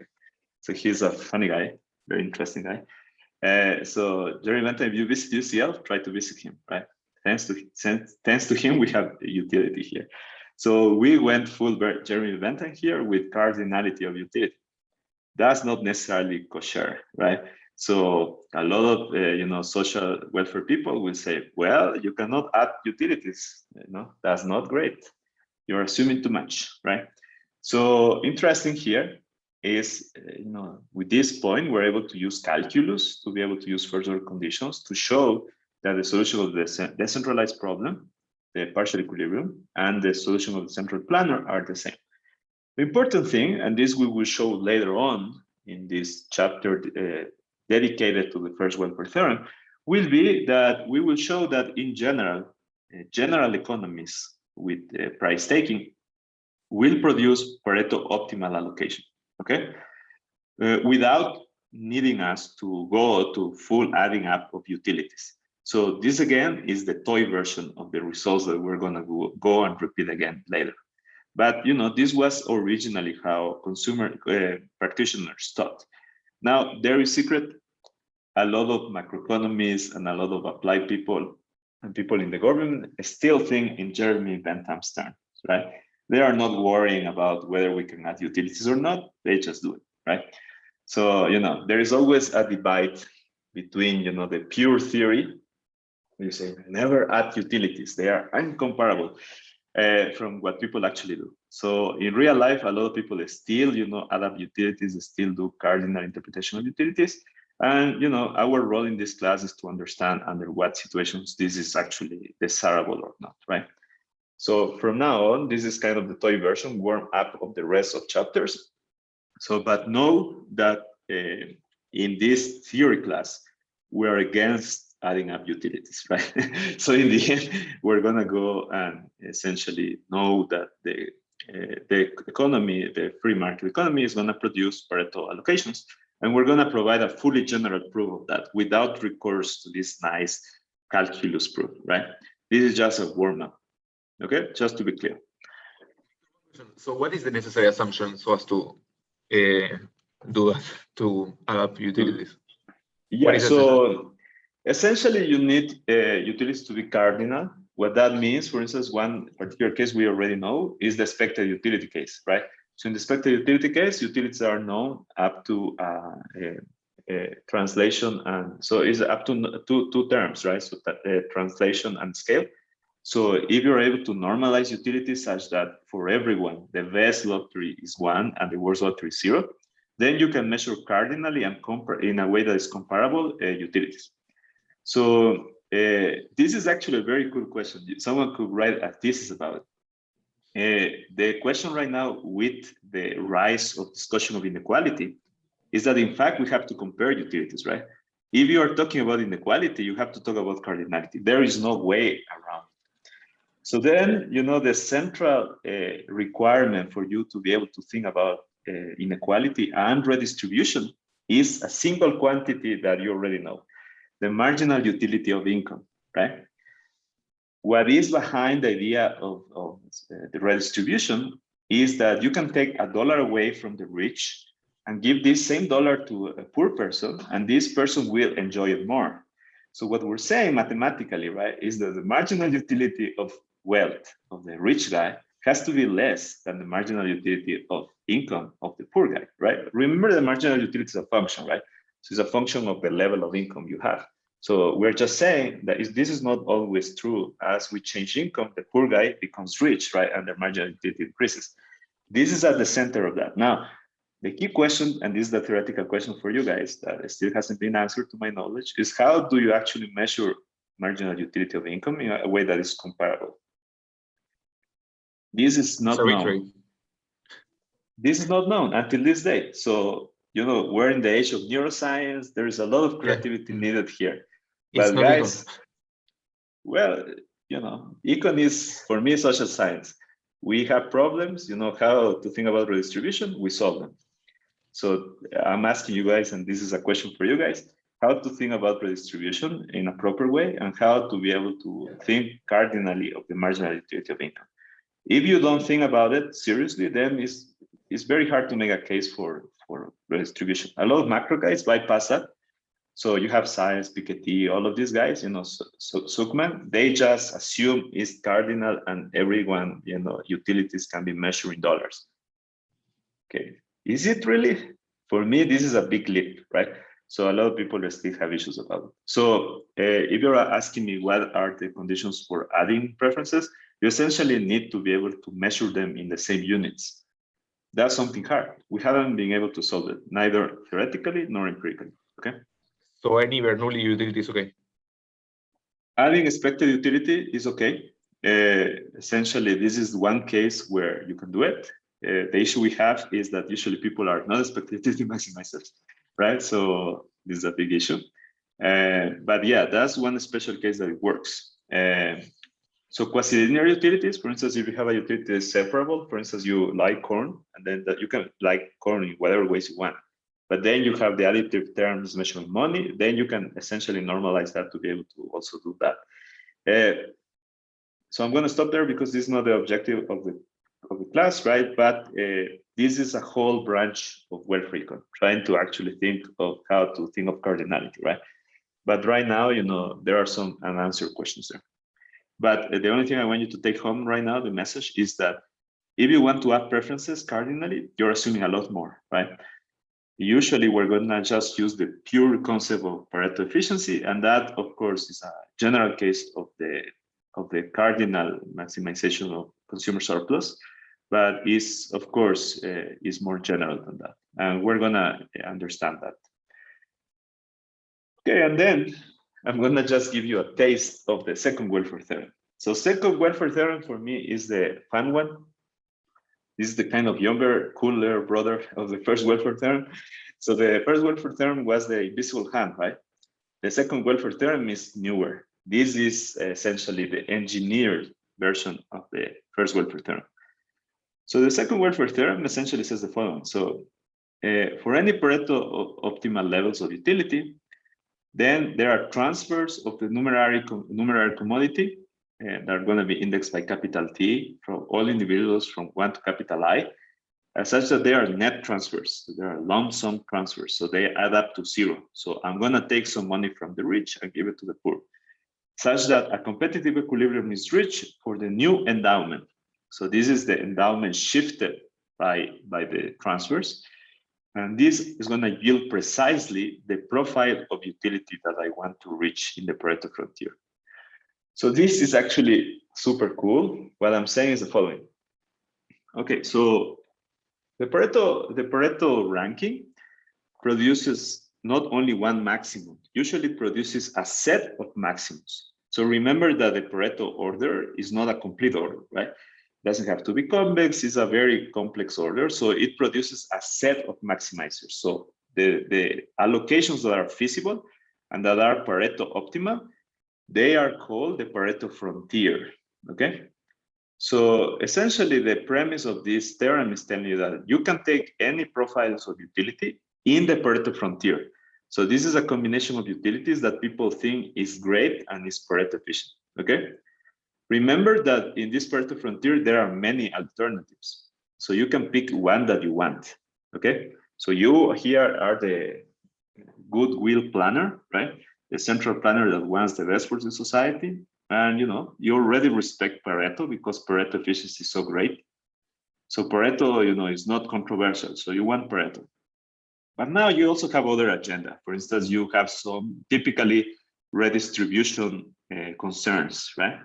So he's a funny guy, very interesting guy. So Jeremy Bentham, if you visit UCL, try to visit him, right? Thanks to him, we have utility here. So we went full Jeremy Bentham here with cardinality of utility. That's not necessarily kosher, right? So a lot of social welfare people will say, well, you cannot add utilities. That's not great. You're assuming too much, right? So interesting here is, with this point, we're able to use calculus to be able to use first order conditions to show that the solution of the decentralized problem, the partial equilibrium, and the solution of the central planar are the same. The important thing, and this we will show later on in this chapter dedicated to the first welfare theorem, will be that we will show that in general economies with price taking will produce Pareto optimal allocation, okay? Without needing us to go to full adding up of utilities. So this again is the toy version of the results that we're gonna go and repeat again later. But this was originally how consumer practitioners thought. Now there is secret, a lot of macroeconomists and a lot of applied people and people in the government still think in Jeremy Bentham's terms, right? They are not worrying about whether we can add utilities or not, they just do it, right? So, there is always a debate between, the pure theory, you say, never add utilities, they are incomparable, from what people actually do. So in real life, a lot of people still, add up utilities, still do cardinal interpretation of utilities. And, our role in this class is to understand under what situations this is actually desirable or not, right? So from now on, this is kind of the toy version, warm up of the rest of chapters. So, but know that in this theory class, we're against adding up utilities, right? So in the end, we're gonna go and essentially know that the economy, the free market economy is gonna produce Pareto allocations. And we're gonna provide a fully general proof of that without recourse to this nice calculus proof, right? This is just a warm up, okay? Just to be clear. So what is the necessary assumption so as to do that, to add up utilities? Yeah, so essentially you need utilities to be cardinal. What that means, for instance, one particular case we already know is the expected utility case, right? So in the expected utility case, utilities are known up to translation, and so it's up to two terms, right? So translation and scale. So if you're able to normalize utilities such that for everyone, the best lottery is 1 and the worst lottery is 0, then you can measure cardinally and compare in a way that is comparable utilities. So this is actually a very good question. Someone could write a thesis about it. The question right now with the rise of discussion of inequality is that in fact we have to compare utilities, right? If you are talking about inequality, you have to talk about cardinality. There is no way around. So then, you know, the central requirement for you to be able to think about inequality and redistribution is a single quantity that you already know, the marginal utility of income, right? What is behind the idea of the redistribution is that you can take $1 away from the rich and give this same dollar to a poor person, and this person will enjoy it more. So what we're saying mathematically, right, is that the marginal utility of wealth of the rich guy has to be less than the marginal utility of income of the poor guy, right? Remember, the marginal utility is a function, right? So it's a function of the level of income you have. So we're just saying that this is not always true. As we change income, the poor guy becomes rich, right? And the marginal utility increases. This is at the center of that. Now, the key question, and this is the theoretical question for you guys that still hasn't been answered to my knowledge, is how do you actually measure marginal utility of income in a way that is comparable? This is not known. This is not known until this day. So, you know, we're in the age of neuroscience. There is a lot of creativity needed here. But guys, well, you know, econ is, for me, social science. We have problems, you know, how to think about redistribution, we solve them. So I'm asking you guys, and this is a question for you guys, how to think about redistribution in a proper way and how to be able to think cardinally of the marginal utility of income. If you don't think about it seriously, then it's very hard to make a case for redistribution. A lot of macro guys bypass that. So you have Science, Piketty, all of these guys, you know, Zuckman, they just assume it's cardinal and everyone, you know, utilities can be measured in dollars. Okay, is it really? For me, this is a big leap, right? So a lot of people still have issues about it. So if you're asking me what are the conditions for adding preferences, you essentially need to be able to measure them in the same units. That's something hard. We haven't been able to solve it, neither theoretically nor empirically, okay? So any Bernoulli utility is okay? Adding expected utility is okay. Essentially, this is one case where you can do it. The issue we have is that usually people are not expected utility maximizers, right? So this is a big issue. But yeah, that's one special case that it works. So quasi-linear utilities, for instance, if you have a utility that is separable, for instance, you like corn, and then that you can like corn in whatever ways you want. But then you have the additive terms measuring money, then you can essentially normalize that to be able to also do that. So I'm going to stop there because this is not the objective of the class, right? But this is a whole branch of welfare econ, trying to actually think of how to think of cardinality, right? But right now, you know, there are some unanswered questions there. But the only thing I want you to take home right now, the message is that if you want to add preferences cardinally, you're assuming a lot more, right? Usually we're going to just use the pure concept of Pareto efficiency, and that, of course, is a general case of the cardinal maximization of consumer surplus, but is, of course, is more general than that, and we're going to understand that. Okay, and then I'm going to just give you a taste of the second welfare theorem. So second welfare theorem for me is the fun one. This is the kind of younger, cooler brother of the first welfare theorem. So the first welfare theorem was the invisible hand, right? The second welfare theorem is newer. This is essentially the engineered version of the first welfare theorem. So the second welfare theorem essentially says the following. So for any Pareto optimal levels of utility, then there are transfers of the numerary commodity that are going to be indexed by capital T from all individuals from 1 to capital I, such that they are net transfers. So they are lump sum transfers. So they add up to 0. So I'm going to take some money from the rich and give it to the poor, such that a competitive equilibrium is reached for the new endowment. So this is the endowment shifted by the transfers. And this is going to yield precisely the profile of utility that I want to reach in the Pareto frontier. So this is actually super cool. What I'm saying is the following. Okay, so the Pareto ranking produces not only one maximum, usually produces a set of maximums. So remember that the Pareto order is not a complete order, right? It doesn't have to be convex, it's a very complex order. So it produces a set of maximizers. So the allocations that are feasible and that are Pareto optimal, they are called the Pareto frontier, okay? So essentially the premise of this theorem is telling you that you can take any profiles of utility in the Pareto frontier. So this is a combination of utilities that people think is great and is Pareto efficient, okay? Remember that in this Pareto frontier, there are many alternatives. So you can pick one that you want, okay? So you here are the goodwill planner, right? The central planner that wants the best for the society. And you already respect Pareto because Pareto efficiency is so great. So Pareto, is not controversial. So you want Pareto. But now you also have other agenda. For instance, you have some typically redistribution concerns, right?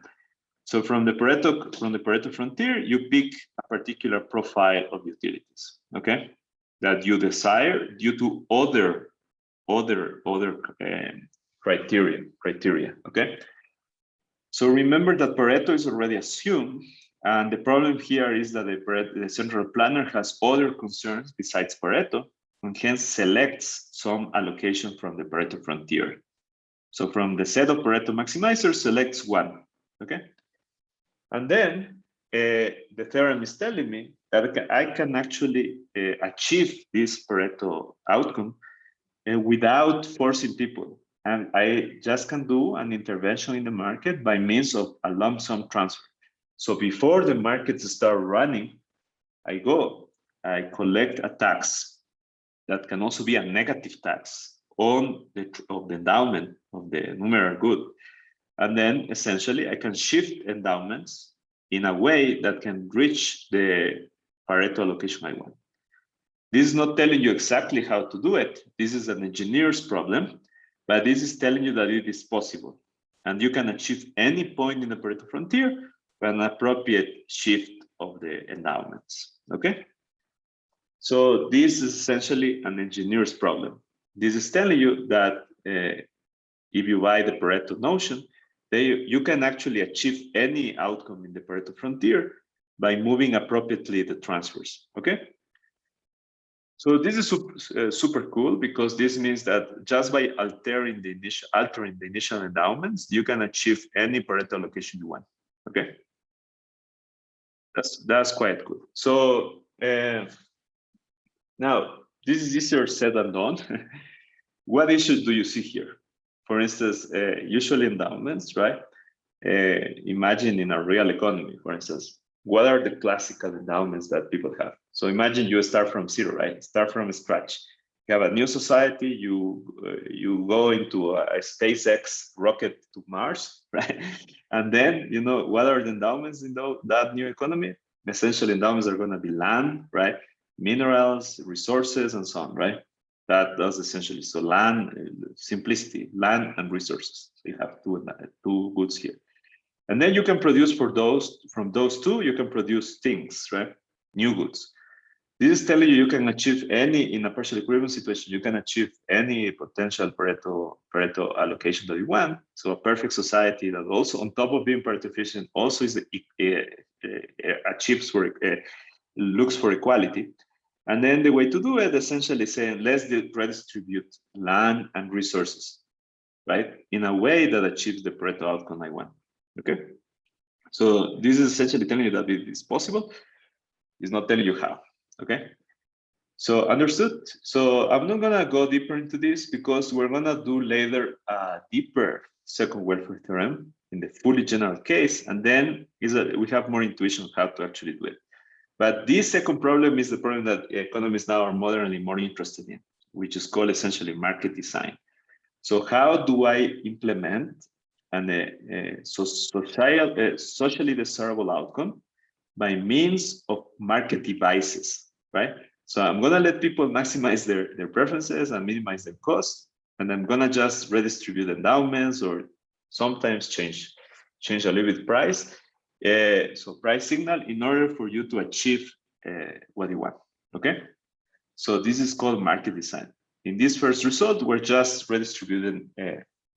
So from the Pareto frontier, you pick a particular profile of utilities, okay, that you desire due to other criteria, okay. So remember that Pareto is already assumed, and the problem here is that the central planner has other concerns besides Pareto, and hence selects some allocation from the Pareto frontier. So from the set of Pareto maximizers, selects one, okay? And then the theorem is telling me that I can actually achieve this Pareto outcome without forcing people. And I just can do an intervention in the market by means of a lump sum transfer. So before the markets start running, I collect a tax that can also be a negative tax on the endowment of the numeral good. And then essentially I can shift endowments in a way that can reach the Pareto allocation I want. This is not telling you exactly how to do it. This is an engineer's problem, but this is telling you that it is possible. And you can achieve any point in the Pareto frontier with an appropriate shift of the endowments, okay? So this is essentially an engineer's problem. This is telling you that if you buy the Pareto notion, you can actually achieve any outcome in the Pareto frontier by moving appropriately the transfers, okay? So this is super cool because this means that just by altering the initial endowments, you can achieve any Pareto allocation you want, okay? That's quite cool. So now this is easier said than done. What issues do you see here? For instance, usually endowments, right? Imagine in a real economy, for instance, what are the classical endowments that people have? So imagine you start from zero, right? Start from scratch. You have a new society, you go into a SpaceX rocket to Mars, right? And then, what are the endowments in that new economy? Essentially, endowments are going to be land, right? Minerals, resources, and so on, right? That's essentially, so land, simplicity, land and resources. So you have two goods here. And then you can produce from those two, you can produce things, right? New goods. This is telling you can achieve any, in a partial equilibrium situation, you can achieve any potential Pareto allocation that you want. So a perfect society that also, on top of being Pareto efficient, also is looks for equality. And then the way to do it, essentially saying, let's redistribute land and resources, right? In a way that achieves the Pareto outcome I want, okay? So this is essentially telling you that it is possible. It's not telling you how, okay? So understood? So I'm not gonna go deeper into this because we're gonna do later a deeper second welfare theorem in the fully general case, and then we have more intuition of how to actually do it. But this second problem is the problem that economists now are modernly more interested in, which is called essentially market design. So how do I implement a socially desirable outcome by means of market devices, right? So I'm gonna let people maximize their preferences and minimize their costs, and I'm gonna just redistribute endowments or sometimes change a little bit price. So price signal in order for you to achieve what you want, okay? So this is called market design. In this first result, we're just redistributing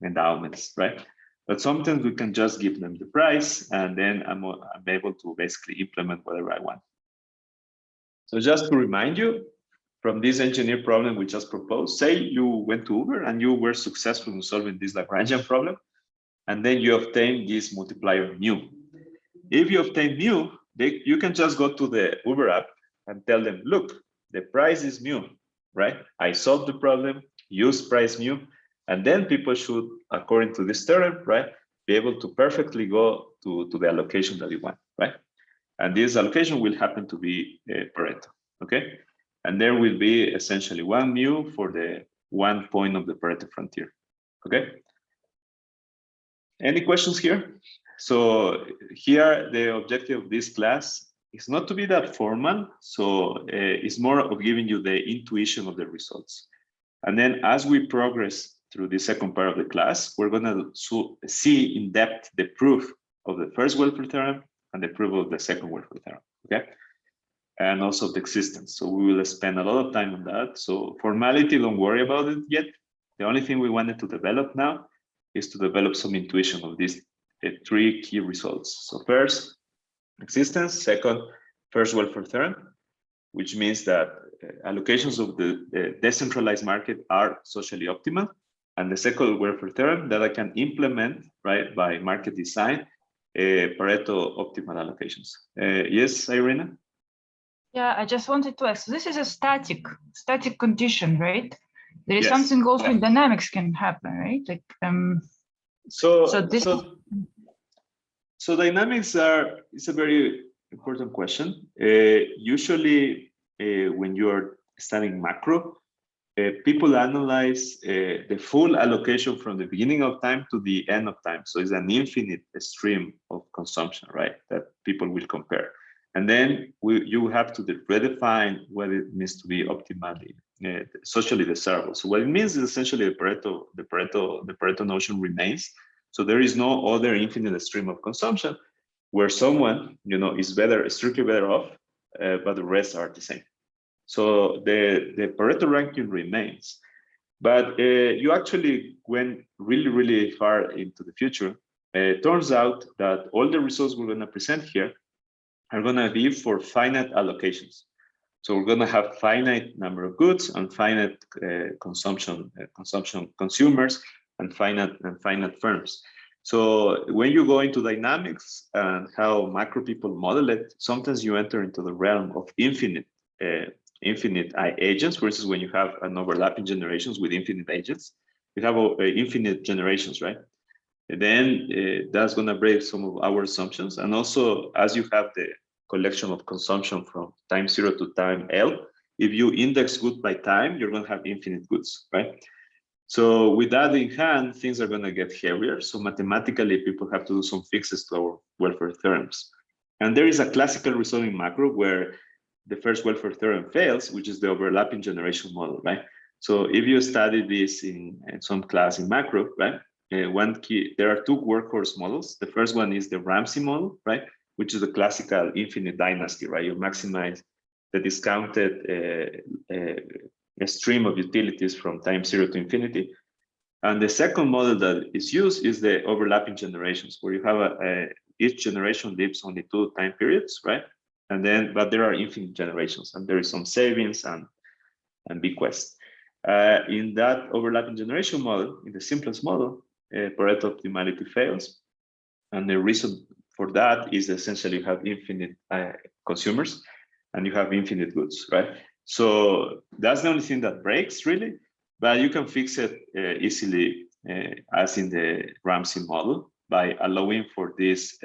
endowments, right? But sometimes we can just give them the price, and then I'm able to basically implement whatever I want. So just to remind you, from this engineer problem we just proposed, say you went to Uber and you were successful in solving this Lagrangian problem, and then you obtain this multiplier mu. If you obtain mu, you can just go to the Uber app and tell them, look, the price is mu, right? I solved the problem, use price mu, and then people should, according to this theorem, right, be able to perfectly go to the allocation that you want, right? And this allocation will happen to be Pareto, okay? And there will be essentially 1 mu for the 1 point of the Pareto frontier, okay? Any questions here? So here, the objective of this class is not to be that formal, so it's more of giving you the intuition of the results. And then as we progress through the second part of the class, we're gonna see in depth the proof of the first welfare theorem and the proof of the second welfare theorem, okay? And also the existence. So we will spend a lot of time on that. So formality, don't worry about it yet. The only thing we wanted to develop now is to develop some intuition of these 3 key results. So first, existence. Second, first welfare theorem, which means that allocations of the decentralized market are socially optimal. And the second welfare theorem that I can implement, right, by market design, Pareto optimal allocations. Yes, Irina? Yeah, I just wanted to ask, so this is a static condition, right? There is Yes. something also in dynamics can happen, right? Like So dynamics is a very important question. Usually when you are studying macro, people analyze the full allocation from the beginning of time to the end of time. So it's an infinite stream of consumption, right? That people will compare. And then you have to redefine what it means to be optimally socially desirable. So what it means is essentially the Pareto notion remains. So there is no other infinite stream of consumption where someone, is strictly better off, but the rest are the same. So the Pareto ranking remains, but you actually went really, really far into the future. It turns out that all the results we're going to present here are going to be for finite allocations. So we're going to have finite number of goods and finite consumption consumers and finite firms. So when you go into dynamics and how macro people model it, sometimes you enter into the realm of infinite agents versus when you have an overlapping generations with infinite agents. You have infinite generations, right? And then that's going to break some of our assumptions. And also, as you have the collection of consumption from time 0 to time L, if you index good by time, you're going to have infinite goods, right? So with that in hand, things are going to get heavier. So mathematically, people have to do some fixes to our welfare theorems. And there is a classical result in macro where the first welfare theorem fails, which is the overlapping generation model, right? So if you study this in some class in macro, right? There are 2 workhorse models. The first one is the Ramsey model, right? Which is the classical infinite dynasty, right? You maximize the discounted stream of utilities from time 0 to infinity. And the second model that is used is the overlapping generations, where you have each generation lives only 2 time periods, right? And then, but there are infinite generations, and there is some savings and bequest. In that overlapping generation model, in the simplest model, Pareto optimality fails. And the reason for that is essentially you have infinite consumers and you have infinite goods, right? So that's the only thing that breaks, really, but you can fix it easily as in the Ramsey model by allowing for these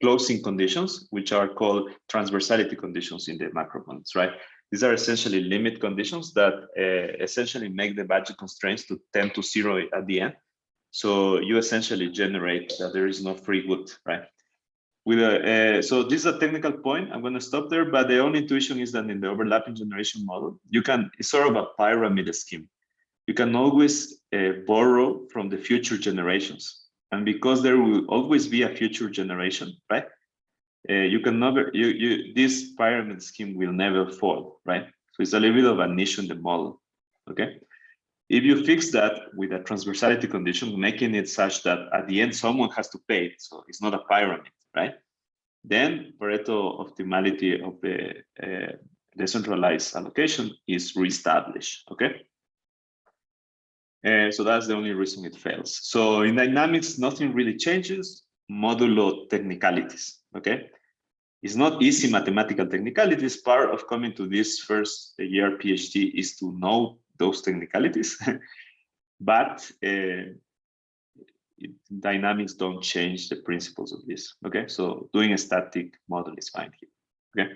closing conditions, which are called transversality conditions in the macro models, right? These are essentially limit conditions that essentially make the budget constraints to tend to 0 at the end. So you essentially generate that there is no free good, right? So this is a technical point. I'm going to stop there, but the only intuition is that in the overlapping generation model, it's sort of a pyramid scheme. You can always borrow from the future generations. And because there will always be a future generation, right? You can never, this pyramid scheme will never fall, right? So it's a little bit of a niche in the model, okay? If you fix that with a transversality condition, making it such that at the end, someone has to pay it, so it's not a pyramid, right? Then Pareto optimality of the decentralized allocation is reestablished, okay? So that's the only reason it fails. So in dynamics, nothing really changes, modulo technicalities, okay? It's not easy mathematical technicalities. Part of coming to this first year PhD is to know those technicalities, but dynamics don't change the principles of this, okay? So doing a static model is fine here, okay?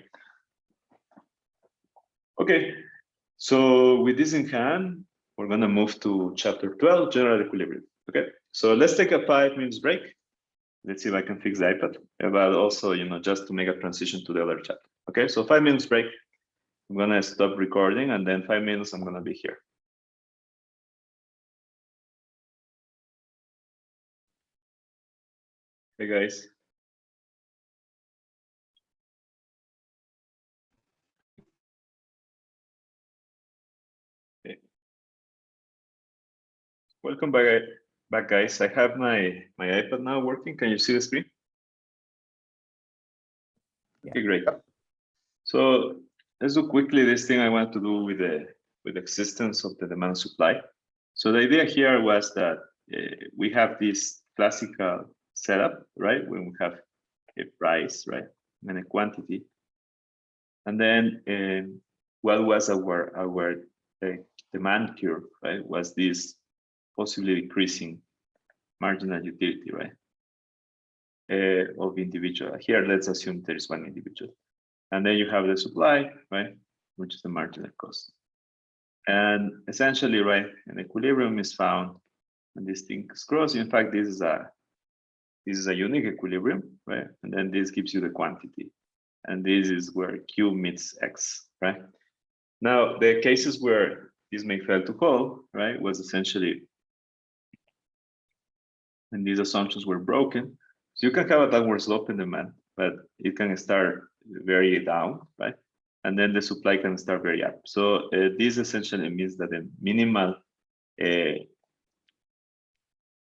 Okay, so with this in hand, we're gonna move to chapter 12, general equilibrium, okay? So let's take a 5 minutes break. Let's see if I can fix the iPad, but also, just to make a transition to the other chapter. Okay, so 5 minutes break. I'm gonna stop recording, and then 5 minutes, I'm gonna be here. Hey guys. Okay. Welcome back, guys. I have my iPad now working. Can you see the screen? Okay, great. So let's do quickly this thing I want to do with the existence of the demand supply. So the idea here was that we have this classical setup, right? When we have a price, right, and a quantity, and then what was our demand curve, right? Was this possibly decreasing marginal utility, right? Of individual. Here, let's assume there is one individual. And then you have the supply, right? Which is the marginal cost. And essentially, right, an equilibrium is found and this thing is crossing. In fact, this is a unique equilibrium, right? And then this gives you the quantity. And this is where Q meets X, right? Now, the cases where this may fail to hold, right, was essentially when these assumptions were broken. So you can have a downward slope in demand, but it can start very down, right? And then the supply can start very up. So this essentially means that the minimal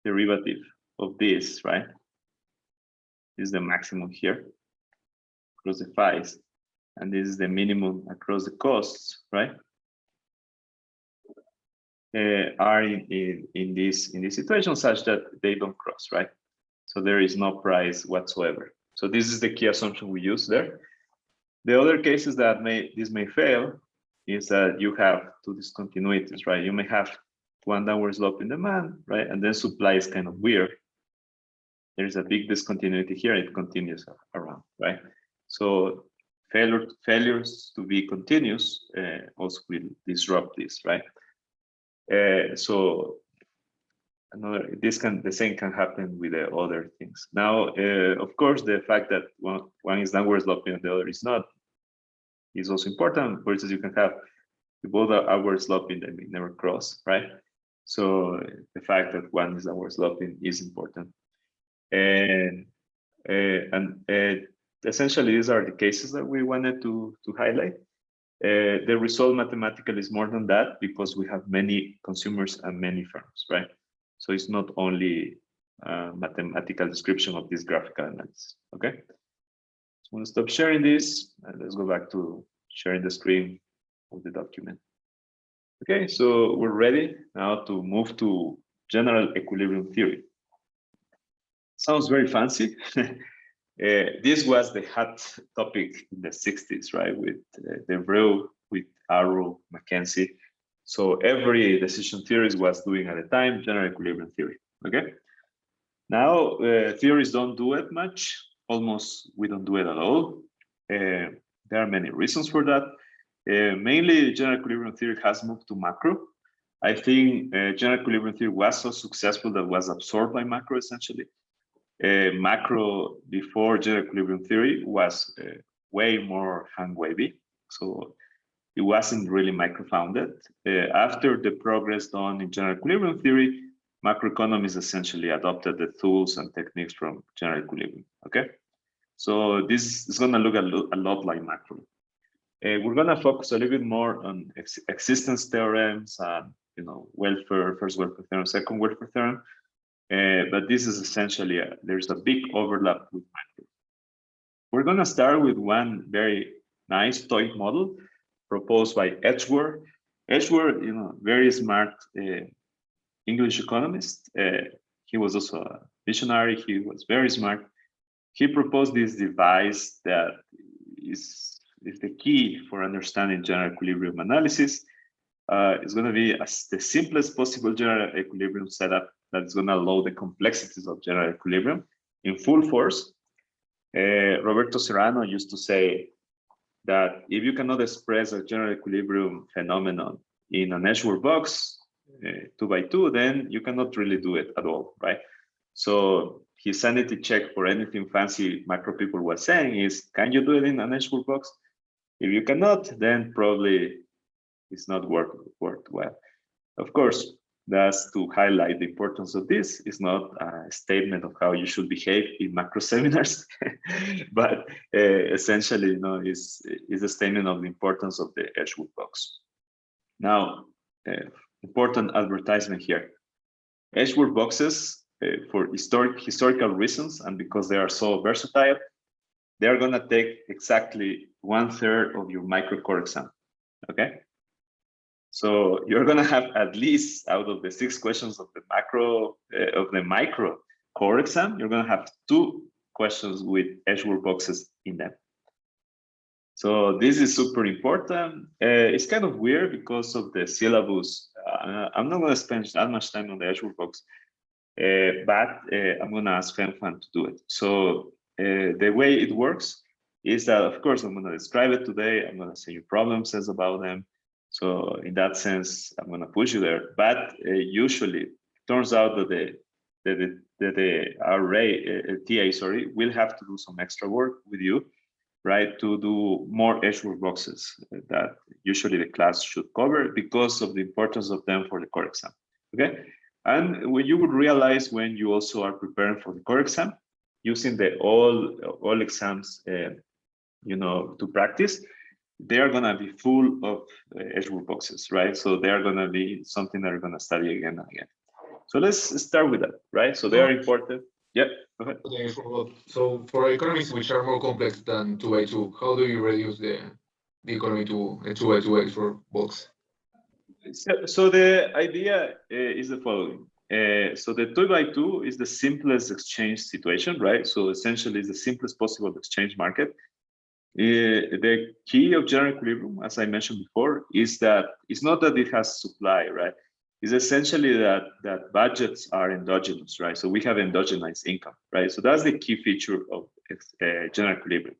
derivative of this, right, is the maximum here across the phi's, and this is the minimum across the costs, right? Are in this situation such that they don't cross, right? So there is no price whatsoever. So this is the key assumption we use there. The other cases that this may fail is that you have two discontinuities, right? You may have one downward slope in demand, right? And then supply is kind of weird. There's a big discontinuity here, it continues around, right? So failures to be continuous also will disrupt this, right? So the same can happen with the other things. Now, of course, the fact that one is downward sloping and the other is not is also important. For instance, you can have both are upward sloping that may never cross, right? So the fact that one is downward sloping is important. And essentially, these are the cases that we wanted to highlight. The result mathematically is more than that because we have many consumers and many firms, right? So it's not only a mathematical description of this graphical analysis, okay? So I'm gonna stop sharing this and let's go back to sharing the screen of the document. Okay, so we're ready now to move to general equilibrium theory. Sounds very fancy. This was the hot topic in the 60s, right? With Debreu, with Arrow, McKenzie. So every decision theorist was doing at the time general equilibrium theory, okay? Now, theories don't do it much. Almost, we don't do it at all. There are many reasons for that. Mainly, general equilibrium theory has moved to macro. I think general equilibrium theory was so successful that was absorbed by macro, essentially. macro before general equilibrium theory was way more hand wavy. So it wasn't really micro-founded. After the progress done in general equilibrium theory, macroeconomists essentially adopted the tools and techniques from general equilibrium, okay? So this is gonna look a lot like macro. We're gonna focus a little bit more on existence theorems and, you know, welfare, first welfare theorem, second welfare theorem. But this is essentially, there's a big overlap with macro. We're gonna start with one very nice TOEIC model proposed by Edgeworth. Edgeworth, you know, very smart English economist. He was also a visionary. He was very smart. He proposed this device that is the key for understanding general equilibrium analysis. It's going to be the simplest possible general equilibrium setup that is going to allow the complexities of general equilibrium in full force. Roberto Serrano used to say that if you cannot express a general equilibrium phenomenon in an Edgeworth box, 2 by 2, then you cannot really do it at all, right? So his sanity check for anything fancy macro people were saying is, can you do it in an Edgeworth box? If you cannot, then probably it's not worthwhile. Of course, that's to highlight the importance of this. It's not a statement of how you should behave in macro seminars, but essentially, you know, is a statement of the importance of the Edgeworth box. Now, important advertisement here. Edgeworth boxes, for historical reasons and because they are so versatile, they're going to take exactly 1/3 of your micro core exam. Okay. So you're going to have at least out of the 6 questions of the micro core exam, you're going to have 2 questions with Edgeworth boxes in them. So this is super important. It's kind of weird because of the syllabus. I'm not going to spend that much time on the Edgeworth box, but I'm going to ask FENFAN to do it. So the way it works is that, of course, I'm going to describe it today. I'm going to say you problem sets about them. So in that sense, I'm going to push you there. But usually, it turns out that the TA will have to do some extra work with you, right, to do more Edgeworth boxes that usually the class should cover because of the importance of them for the core exam. Okay, and what you would realize when you also are preparing for the core exam, using the all exams, you know, to practice, they are going to be full of Edgeworth boxes, right? So they are going to be something that you're going to study again and again. So let's start with that, right? So they are important. Yep, go ahead. Okay, so for economies which are more complex than 2 by 2, how do you reduce the economy to a 2 by 2 Edgeworth box? So the idea is the following. So the 2 by 2 is the simplest exchange situation, right? So essentially it's the simplest possible exchange market. The key of general equilibrium, as I mentioned before, is that it's not that it has supply, right? It's essentially that budgets are endogenous, right? So we have endogenized income, right? So that's the key feature of general equilibrium.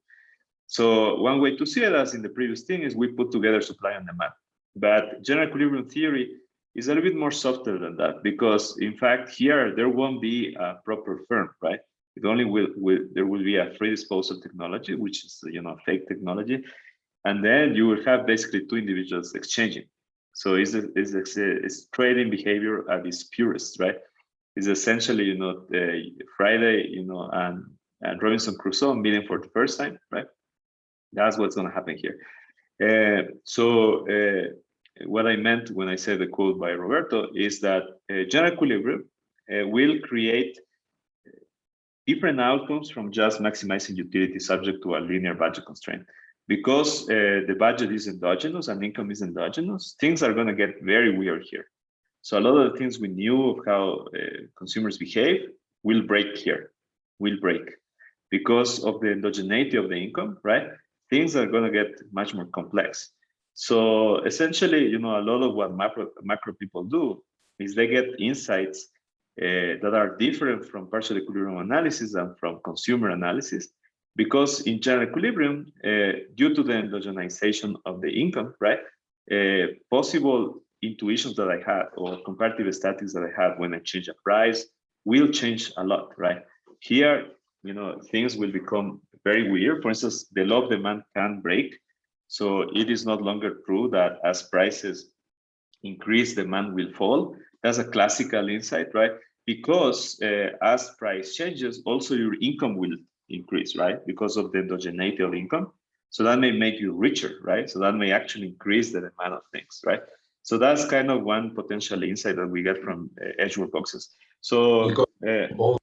So one way to see it, as in the previous thing, is we put together supply and demand. But general equilibrium theory is a little bit more subtle than that, because in fact here there won't be a proper firm, right? It only there will be a free disposal technology, which is, you know, fake technology, and then you will have basically 2 individuals exchanging. So it's trading behavior at its purest, right? It's essentially, you know, Friday, you know, and Robinson Crusoe meeting for the first time, right? That's what's going to happen here. What I meant when I said the quote by Roberto is that general equilibrium will create different outcomes from just maximizing utility subject to a linear budget constraint. Because the budget is endogenous and income is endogenous, things are going to get very weird here. So a lot of the things we knew of how consumers behave will break here, because of the endogeneity of the income, right? Things are going to get much more complex. So essentially, you know, a lot of what macro people do is they get insights that are different from partial equilibrium analysis and from consumer analysis, because in general equilibrium, due to the endogenization of the income, right, possible intuitions that I had or comparative statistics that I had when I change a price will change a lot, right? here, you know, things will become very weird. For instance, the law of demand can break. So it is no longer true that as prices increase, demand will fall. That's a classical insight, right? Because as price changes, also your income will increase, right? Because of the endogeneity of income. So that may make you richer, right? So that may actually increase the demand of things, right? So that's kind of one potential insight that we get from Edgeworth boxes. So all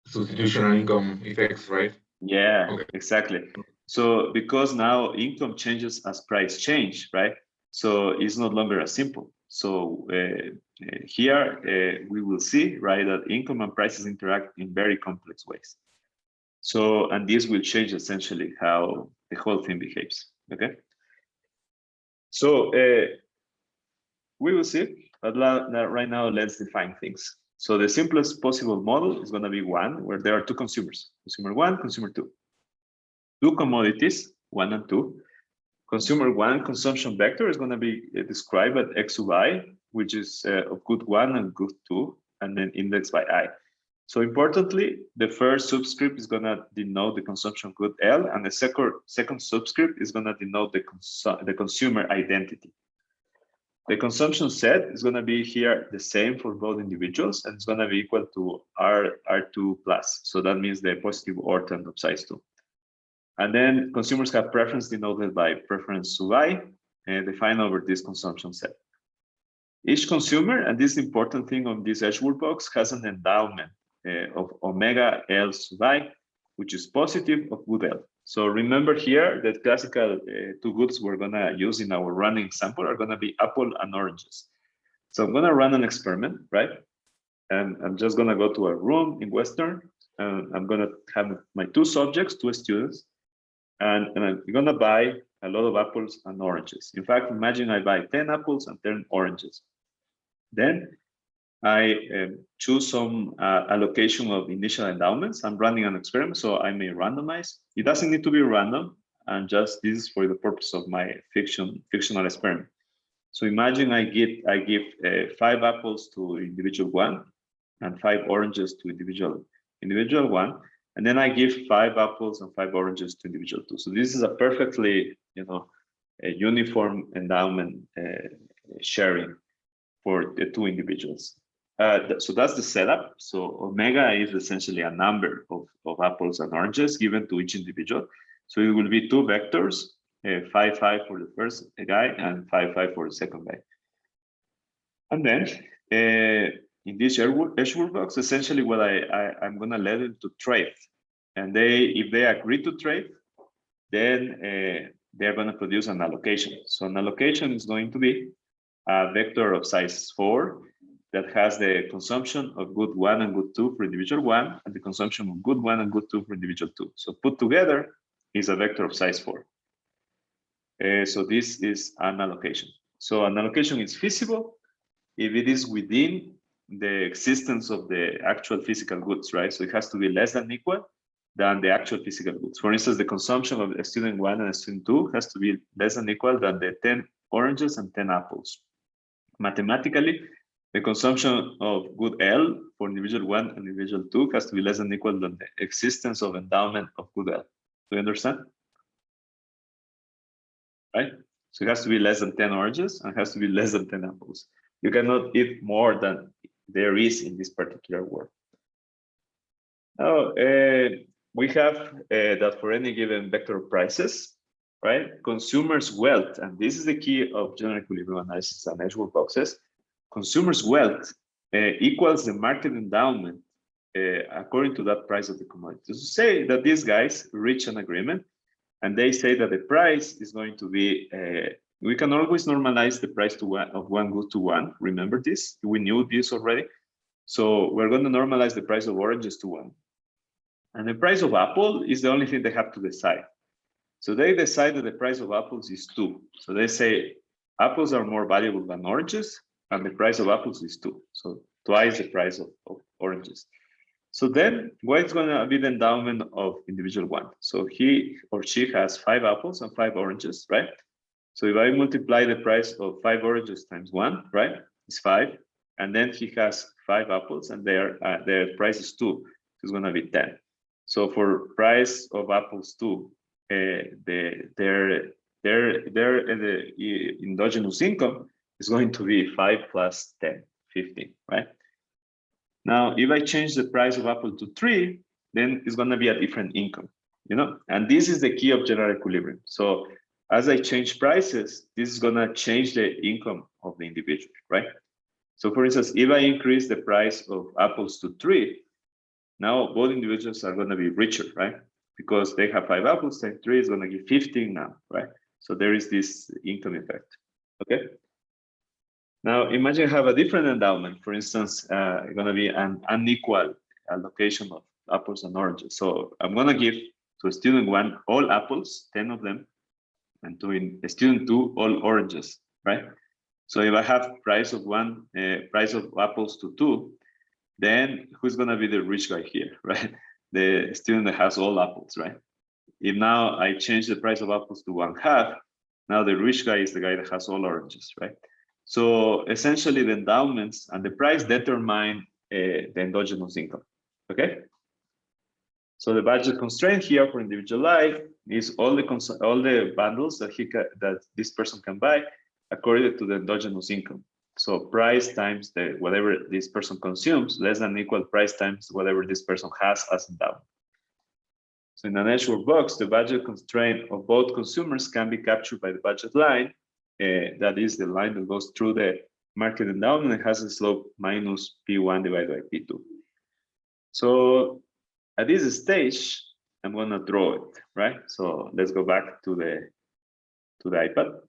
substitutional income effects, right? yeah, Okay. exactly. So because now income changes as price change, right? So it's no longer as simple. So here we will see, right, that income and prices interact in very complex ways. So, and this will change essentially how the whole thing behaves, okay? So we will see, but right now let's define things. So the simplest possible model is gonna be one where there are two consumers, consumer one, consumer two. Two commodities, one and two. Consumer one consumption vector is going to be described as X sub I, which is of good one and good two, and then indexed by I. So importantly, the first subscript is going to denote the consumption good L, and the second subscript is going to denote the consumer identity. The consumption set is going to be here the same for both individuals, and it's going to be equal to R2 plus. So that means the positive ortant of size 2. And then consumers have preference denoted by preference sub I, defined over this consumption set. Each consumer, and this important thing on this Edgeworth box, has an endowment of omega L sub I, which is positive of good L. So remember here that classical two goods we're gonna use in our running example are gonna be apple and oranges. So I'm gonna run an experiment, right? And I'm just gonna go to a room in Western, and I'm gonna have my two subjects, two students, and I'm gonna buy a lot of apples and oranges. In fact, imagine I buy 10 apples and 10 oranges. Then I choose some allocation of initial endowments. I'm running an experiment, so I may randomize. It doesn't need to be random, and just this is for the purpose of my fictional experiment. So imagine I give 5 apples to individual one, and 5 oranges to individual one. And then I give 5 apples and 5 oranges to individual 2. So this is a perfectly, a uniform endowment sharing for the 2 individuals. So that's the setup. So omega is essentially a number of apples and oranges given to each individual. So it will be 2 vectors, 5, 5 for the first guy and 5, 5 for the second guy. And then in this Edgeworth box, essentially what I'm gonna let them to trade. And if they agree to trade, then they're gonna produce an allocation. So an allocation is going to be a vector of size 4 that has the consumption of good 1 and good 2 for individual 1, and the consumption of good 1 and good 2 for individual 2. So put together is a vector of size 4. So this is an allocation. So an allocation is feasible if it is within the existence of the actual physical goods, right? So it has to be less than equal than the actual physical goods. For instance, the consumption of a student 1 and a student 2 has to be less than equal than the 10 oranges and 10 apples. Mathematically, the consumption of good L for individual 1 and individual 2 has to be less than equal than the existence of endowment of good L. Do you understand? Right? So it has to be less than 10 oranges and has to be less than 10 apples. You cannot eat more than there is in this particular world. Now, we have that for any given vector of prices, right? Consumers' wealth, and this is the key of general equilibrium analysis and Edgeworth boxes. Consumers' wealth equals the market endowment according to that price of the commodity. So say that these guys reach an agreement, and they say that the price is going to be. We can always normalize the price of one good to 1. Remember this? We knew this already. So we're going to normalize the price of oranges to 1. And the price of apple is the only thing they have to decide. So they decide that the price of apples is 2. So they say apples are more valuable than oranges, and the price of apples is 2. So twice the price of oranges. So then what is going to be the endowment of individual 1? So he or she has 5 apples and 5 oranges, right? So if I multiply the price of 5 oranges times 1, right, it's 5. And then he has 5 apples and their price is 2. is going to be 10. So for price of apples 2, their endogenous income is going to be 5 plus 10, 15, right? Now, if I change the price of apple to 3, then it's going to be a different income, you know? And this is the key of general equilibrium. So as I change prices, this is going to change the income of the individual, right? So for instance, if I increase the price of apples to 3, now both individuals are going to be richer, right? Because they have 5 apples, then 3 is going to give 15 now, right? So there is this income effect, okay? Now imagine I have a different endowment. For instance, it's going to be an unequal allocation of apples and oranges. So I'm going to give to student 1 all apples, 10 of them, and to student 2 all oranges, right? So if I have price of apples to 2, then who's going to be the rich guy here, right? The student that has all apples, right? If now I change the price of apples to 1/2, now the rich guy is the guy that has all oranges, right? So essentially the endowments and the price determine the endogenous income, okay? So the budget constraint here for individual life is all the bundles that this person can buy according to the endogenous income. So price times whatever this person consumes, less than equal price times whatever this person has as endowment. So in an Edgeworth box, the budget constraint of both consumers can be captured by the budget line. That is the line that goes through the market endowment and has a slope minus P1 divided by P2. So at this stage, I'm going to draw it, right? So let's go back to the iPad.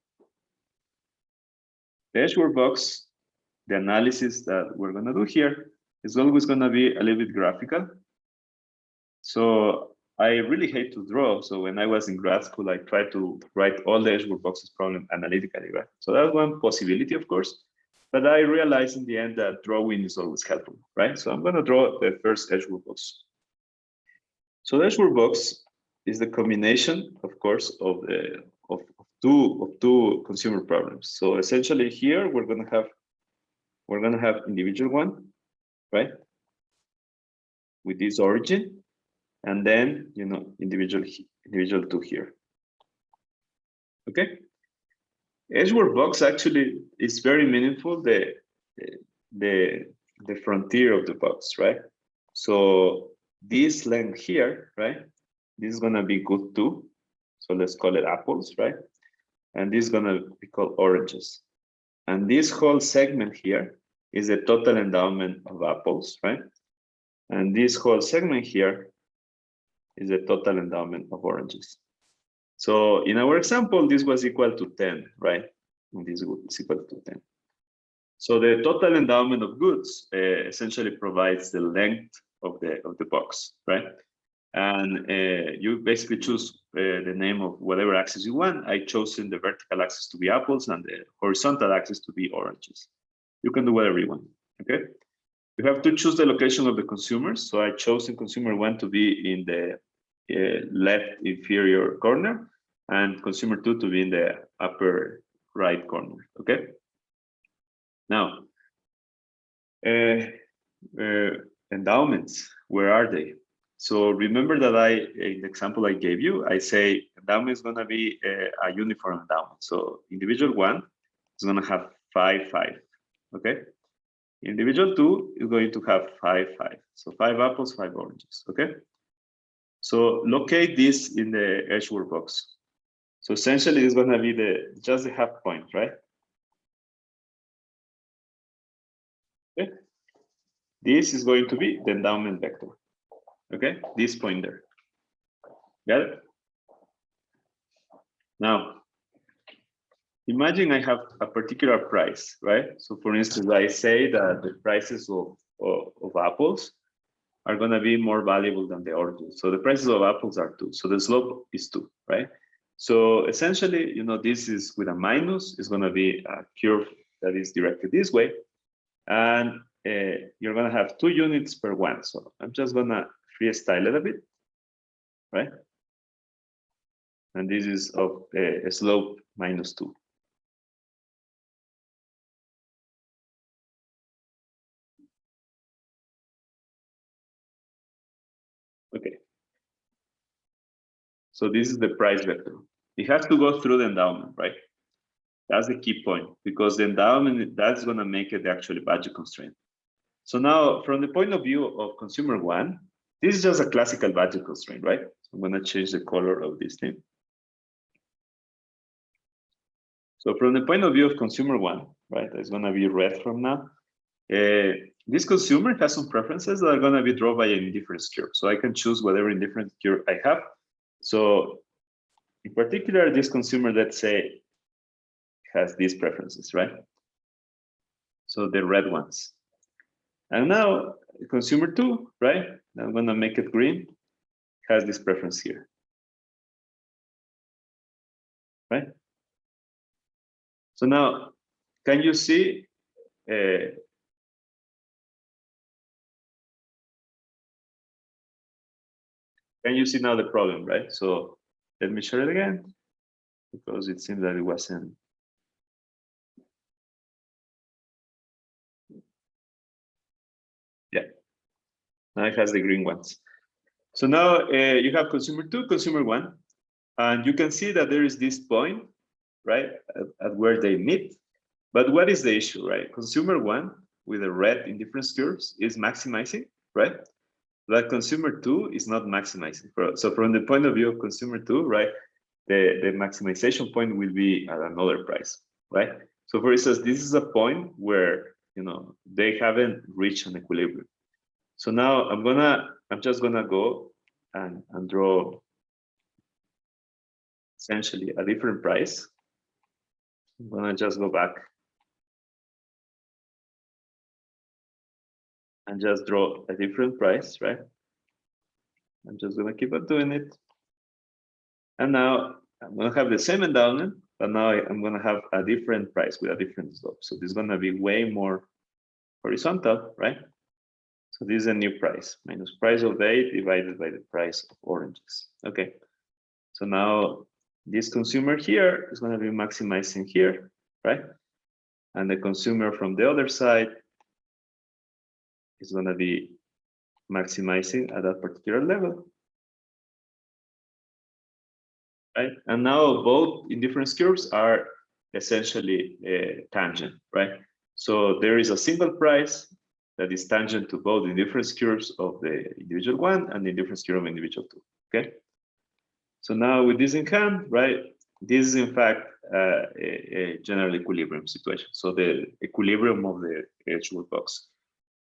The Edgeworth box, the analysis that we're going to do here is always going to be a little bit graphical. So I really hate to draw. So when I was in grad school, I tried to write all the Edgeworth boxes problem analytically, right? So that's one possibility, of course. But I realized in the end that drawing is always helpful, right? So I'm going to draw the first Edgeworth box. So the Edgeworth box is the combination, of course, of two consumer problems. So essentially here we're going to have individual 1, right? With this origin. And then, you know, individual 2 here. Okay. Edgeworth box actually is very meaningful, the frontier of the box, right? So this length here, right? This is gonna be good too. So let's call it apples, right? And this is gonna be called oranges. And this whole segment here is the total endowment of apples, right? And this whole segment here is the total endowment of oranges. So in our example, this was equal to 10, right? And this is equal to 10. So the total endowment of goods essentially provides the length of the box, right? And you basically choose the name of whatever axis you want. I chosen the vertical axis to be apples and the horizontal axis to be oranges. You can do whatever you want, okay? You have to choose the location of the consumers. So I chose in consumer 1 to be in the left inferior corner and consumer 2 to be in the upper right corner, okay? Now, endowments, where are they? So remember that in the example I gave you, I say endowment is gonna be a uniform endowment. So individual 1 is gonna have 5, 5, okay? Individual 2 is going to have 5, 5. So 5 apples, 5 oranges, okay? So locate this in the Edgeworth box. So essentially it's gonna be just the half point, right? Okay. This is going to be the endowment vector, okay? This point there, got it? Now, imagine I have a particular price, right? So for instance, I say that the prices of apples are going to be more valuable than the oranges. So the prices of apples are 2. So the slope is 2, right? So essentially, you know, this is with a minus, it's going to be a curve that is directed this way. And you're going to have 2 units per 1. So I'm just going to freestyle it a bit, right? And this is of a slope minus 2. Okay. So this is the price vector. It has to go through the endowment, right? That's the key point, because the endowment, that's going to make it actually budget constraint. So now, from the point of view of consumer one, this is just a classical budget constraint, right? So I'm going to change the color of this thing. So from the point of view of consumer one, right, it's going to be red from now. This consumer has some preferences that are going to be drawn by an indifference curve. So I can choose whatever indifference curve I have. So in particular, this consumer, let's say, has these preferences, right? So the red ones. And now consumer two, right? I'm going to make it green, has this preference here, right? So now, can you see? Can you see now the problem, right? So let me share it again, because it seems that it wasn't. Yeah, now it has the green ones. So now you have consumer two, consumer one, and you can see that there is this point, right, at where they meet. But what is the issue, right? Consumer one with the red indifference curves is maximizing, right? But consumer two is not maximizing. So from the point of view of consumer two, right, the maximization point will be at another price, right? So for instance, this is a point where, you know, they haven't reached an equilibrium. So now I'm just gonna go and draw essentially a different price. I'm gonna just go back and just draw a different price, right? I'm just gonna keep on doing it. And now I'm gonna have the same endowment, but now I'm gonna have a different price with a different slope. So this is gonna be way more horizontal, right? So this is a new price, minus price of 8 divided by the price of oranges. Okay. So now this consumer here is gonna be maximizing here, right? And the consumer from the other side is gonna be maximizing at that particular level. Right? And now both indifference curves are essentially tangent, right? So there is a single price that is tangent to both the indifference curves of the individual one and the indifference curve of individual two, okay? So now with this in hand, right, this is in fact a general equilibrium situation. So the equilibrium of the Edgeworth box,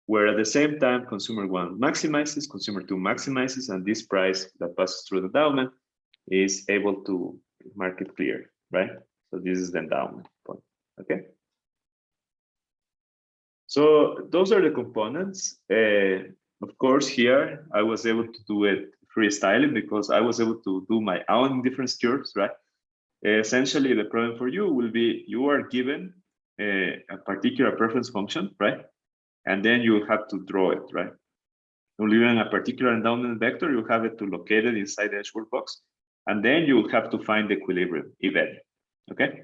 where at the same time consumer one maximizes, consumer two maximizes, and this price that passes through the endowment is able to market clear, right? So this is the endowment point, okay? So those are the components. Of course, here I was able to do it freestyling because I was able to do my own indifference curves, right? Essentially, the problem for you will be you are given a particular preference function, right? And then you have to draw it, right? Given a particular endowment vector, you have it to locate it inside the Edgeworth box. And then you have to find the equilibrium event, okay?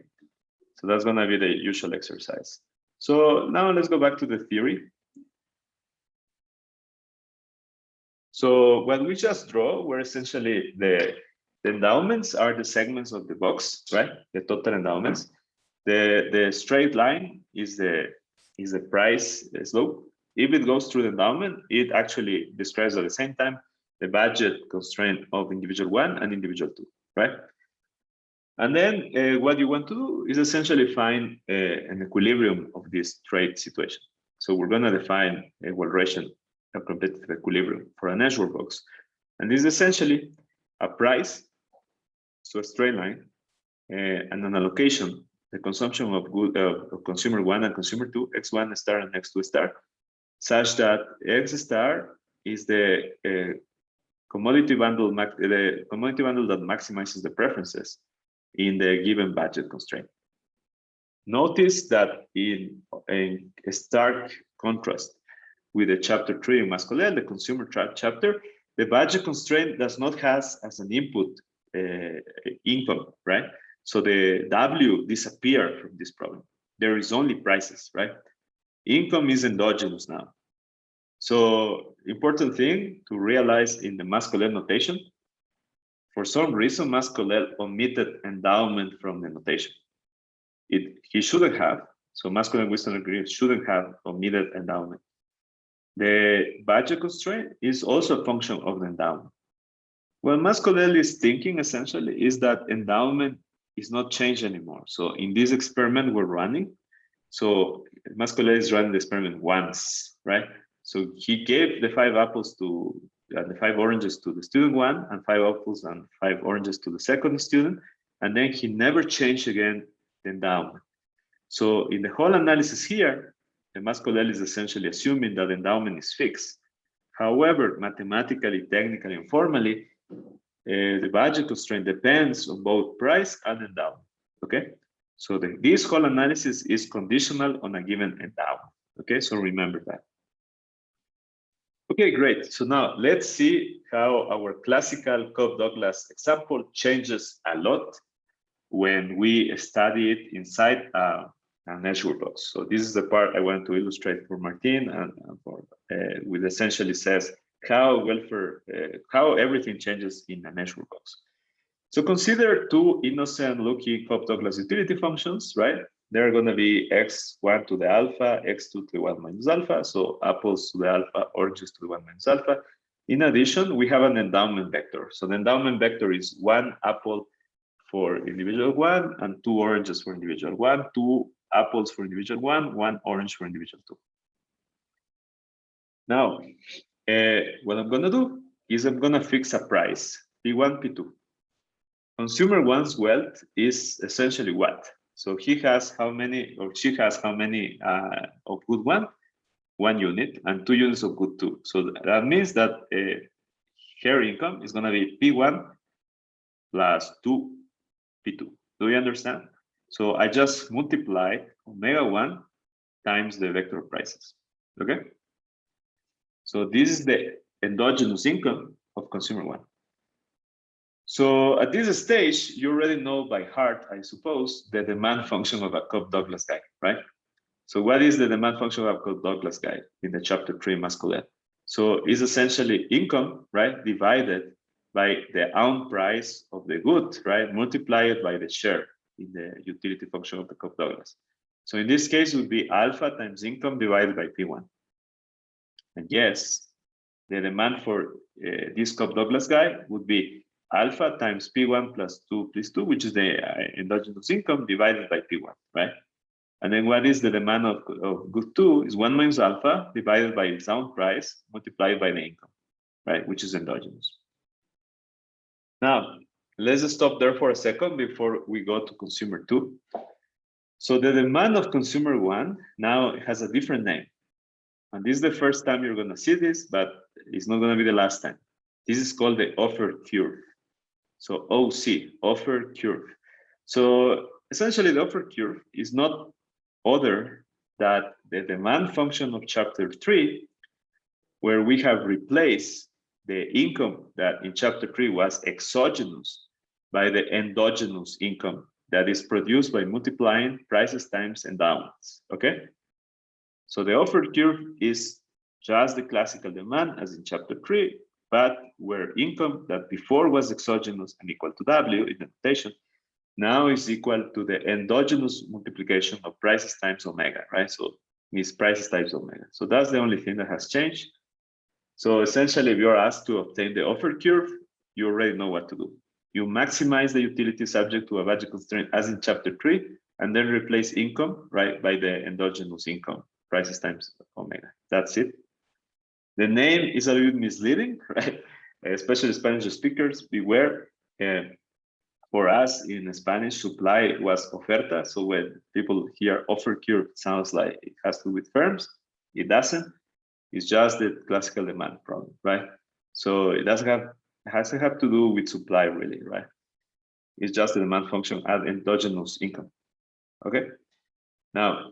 So that's gonna be the usual exercise. So now let's go back to the theory. So what we just draw were essentially the endowments are the segments of the box, right? The total endowments. The straight line is the price slope. If it goes through the endowment, it actually describes at the same time the budget constraint of individual one and individual two, right? And then what you want to do is essentially find an equilibrium of this trade situation. So we're going to define a valuation of competitive equilibrium for an Edgeworth box. And this is essentially a price, so a straight line, and an allocation, the consumption of consumer one and consumer two, X1 star and X2 star, such that X star is the commodity bundle that maximizes the preferences in the given budget constraint. Notice that in stark contrast with the chapter 3 in Mascolel, the consumer chapter, the budget constraint does not have as an input income, right? So the W disappeared from this problem. There is only prices, right? Income is endogenous now. So important thing to realize in the Mas-Collet notation, for some reason, Mas-Collet omitted endowment from the notation. He shouldn't have. So Mas-Collet Wisdom agree shouldn't have omitted endowment. The budget constraint is also a function of the endowment. What Mas-Collet is thinking essentially is that endowment is not changed anymore. So in this experiment we're running, so Mas-Collet is running the experiment once, right? So he gave the 5 apples to the 5 oranges to the student 1, and 5 apples and 5 oranges to the second student, and then he never changed again the endowment. So in the whole analysis here, the Mas-Collet is essentially assuming that endowment is fixed. However, mathematically, technically, and formally, the budget constraint depends on both price and endowment. Okay, so this whole analysis is conditional on a given endowment. Okay, so remember that. Okay, great. So now let's see how our classical Cobb-Douglas example changes a lot when we study it inside an Azure box. So this is the part I want to illustrate for Martin, and for which essentially says how how everything changes in an Azure box. So consider 2 innocent-looking Cobb-Douglas utility functions, right? They're going to be x1 to the alpha, x2 to the 1 minus alpha. So apples to the alpha, oranges to the 1 minus alpha. In addition, we have an endowment vector. So the endowment vector is 1 apple for individual 1 and 2 oranges for individual 1, 2 apples for individual 1, 1 orange for individual 2. Now, what I'm going to do is I'm going to fix a price, P1, P2. Consumer 1's wealth is essentially what? So he has how many, or she has how many of good 1 unit, and 2 units of good 2. So that means that her income is going to be P1 plus 2 P2. Do you understand? So I just multiplied omega 1 times the vector of prices. Okay. So this is the endogenous income of consumer 1. So at this stage, you already know by heart, I suppose, the demand function of a Cobb-Douglas guy, right? So what is the demand function of a Cobb-Douglas guy in the chapter 3 Mas-Collet? So it's essentially income, right, divided by the own price of the good, right, multiplied by the share in the utility function of the Cobb-Douglas. So in this case, it would be alpha times income divided by P1. And yes, the demand for this Cobb-Douglas guy would be alpha times P1 plus 2 plus 2, which is the endogenous income divided by P1, right? And then what is the demand of good 2 is 1 minus alpha divided by its own price multiplied by the income, right? Which is endogenous. Now, let's stop there for a second before we go to consumer 2. So the demand of consumer 1 now has a different name. And this is the first time you're going to see this, but it's not going to be the last time. This is called the offer curve. So OC, offer curve. So essentially the offer curve is not other than the demand function of chapter 3, where we have replaced the income that in chapter 3 was exogenous by the endogenous income that is produced by multiplying prices times endowments, okay? So the offer curve is just the classical demand as in chapter 3, but where income that before was exogenous and equal to W in the notation, now is equal to the endogenous multiplication of prices times omega, right? So it's prices times omega. So that's the only thing that has changed. So essentially, if you're asked to obtain the offer curve, you already know what to do. You maximize the utility subject to a budget constraint as in chapter 3, and then replace income, right, by the endogenous income, prices times omega. That's it. The name is a little bit misleading, right? Especially Spanish speakers, beware. For us in Spanish, supply was oferta. So when people hear offer curve, it sounds like it has to do with firms. It doesn't. It's just the classical demand problem, right? So it doesn't has to have to do with supply, really, right? It's just the demand function at endogenous income. Okay. Now,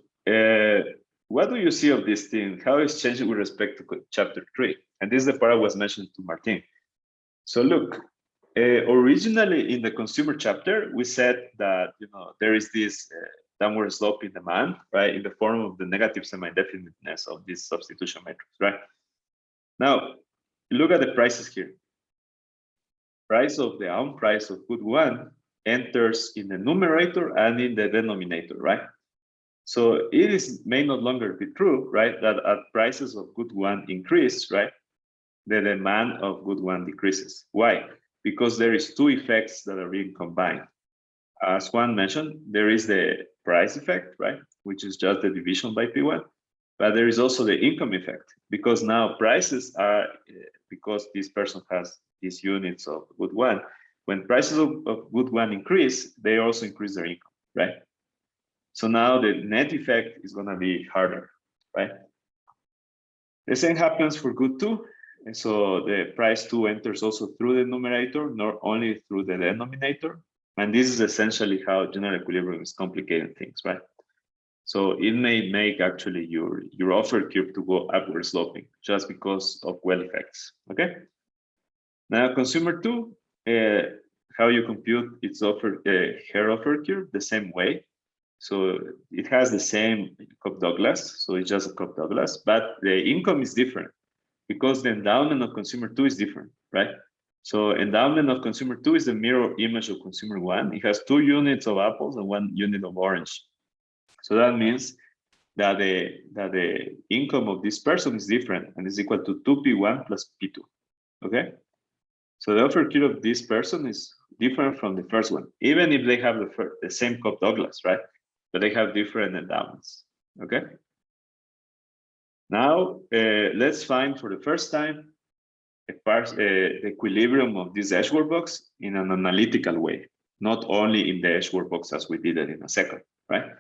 what do you see of this thing? How is changing with respect to chapter 3? And this is the part I was mentioning to Martin. So look, originally in the consumer chapter, we said that there is this downward slope in demand, right, in the form of the negative semi-definiteness of this substitution matrix, right? Now, look at the prices here. Price of the own price of good one enters in the numerator and in the denominator, right? So may no longer be true, right? That as prices of good one increase, right? The demand of good one decreases. Why? Because there is two effects that are being combined. As Juan mentioned, there is the price effect, right? Which is just the division by P1, but there is also the income effect, because now prices are, because this person has these units of good one, when prices of good one increase, they also increase their income, right? So now the net effect is gonna be harder, right? The same happens for good two. And so the price two enters also through the numerator, not only through the denominator. And this is essentially how general equilibrium is complicating things, right? So it may make actually your offer curve to go upward sloping just because of well effects, okay? Now consumer two, how you compute its offer, her offer curve the same way. So it has the same Cobb-Douglas, so it's just a Cobb-Douglas, but the income is different because the endowment of consumer two is different, right? So endowment of consumer two is the mirror image of consumer one. It has 2 units of apples and 1 unit of orange. So that means that the income of this person is different and is equal to 2P1 plus P2, okay? So the offer curve of this person is different from the first one, even if they have the same Cobb-Douglas, right? But they have different endowments, okay? Now, let's find for the first time the equilibrium of this Edgeworth box in an analytical way, not only in the Edgeworth box as we did it in a second, right?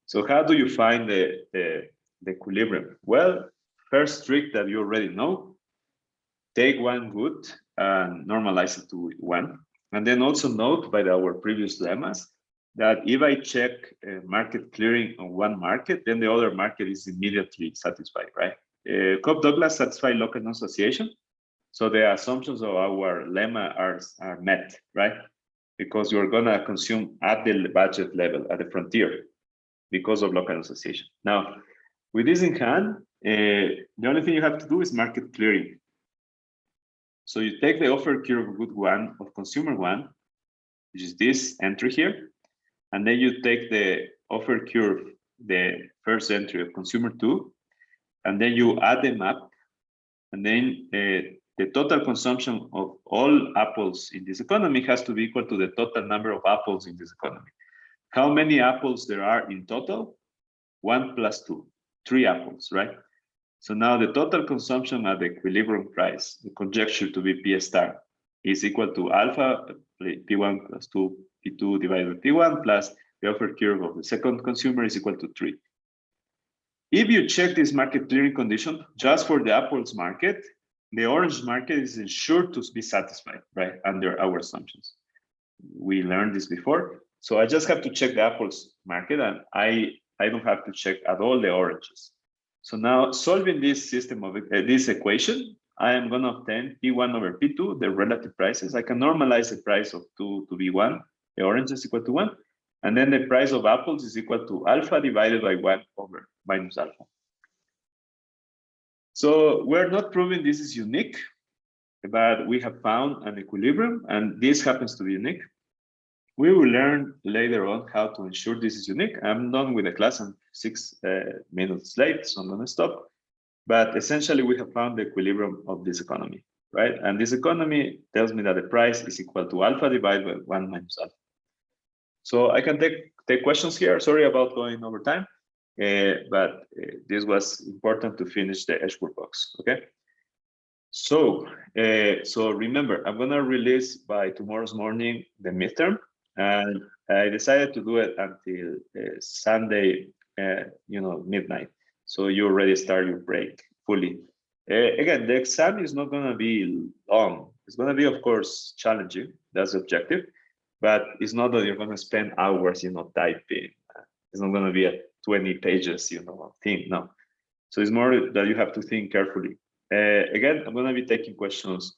So how do you find the equilibrium? Well, first trick that you already know, take one good and normalize it to 1. And then also note by our previous lemmas that if I check market clearing on one market, then the other market is immediately satisfied, right? Cobb-Douglas satisfies local non-association. So the assumptions of our lemma are met, right? Because you're gonna consume at the budget level, at the frontier, because of local association. Now, with this in hand, the only thing you have to do is market clearing. So you take the offer curve of good one of consumer one, which is this entry here, and then you take the offer curve, the first entry of consumer two, and then you add them up, and then the total consumption of all apples in this economy has to be equal to the total number of apples in this economy. How many apples there are in total? 1 plus 2, 3 apples, right? So now the total consumption at the equilibrium price, the conjecture to be P star, is equal to alpha P1 plus 2 P2 divided by P1 plus the offer curve of the second consumer is equal to 3. If you check this market clearing condition just for the apples market, the orange market is ensured to be satisfied, right? Under our assumptions. We learned this before. So I just have to check the apples market and I don't have to check at all the oranges. So now solving this system of this equation, I am going to obtain P1 over P2, the relative prices. I can normalize the price of 2 to be 1, the orange is equal to 1. And then the price of apples is equal to alpha divided by 1 over minus alpha. So we're not proving this is unique, but we have found an equilibrium and this happens to be unique. We will learn later on how to ensure this is unique. I'm done with the class, I'm 6 minutes late, so I'm gonna stop. But essentially we have found the equilibrium of this economy, right? And this economy tells me that the price is equal to alpha divided by 1 minus alpha. So I can take questions here. Sorry about going over time, but this was important to finish the Edgeworth box, okay? So, so remember, I'm gonna release by tomorrow's morning the midterm, and I decided to do it until Sunday, midnight. So you already start your break fully. Again, the exam is not gonna be long. It's gonna be, of course, challenging. That's the objective. But it's not that you're going to spend hours, typing. It's not going to be a 20 pages, thing. No. So it's more that you have to think carefully. Again, I'm going to be taking questions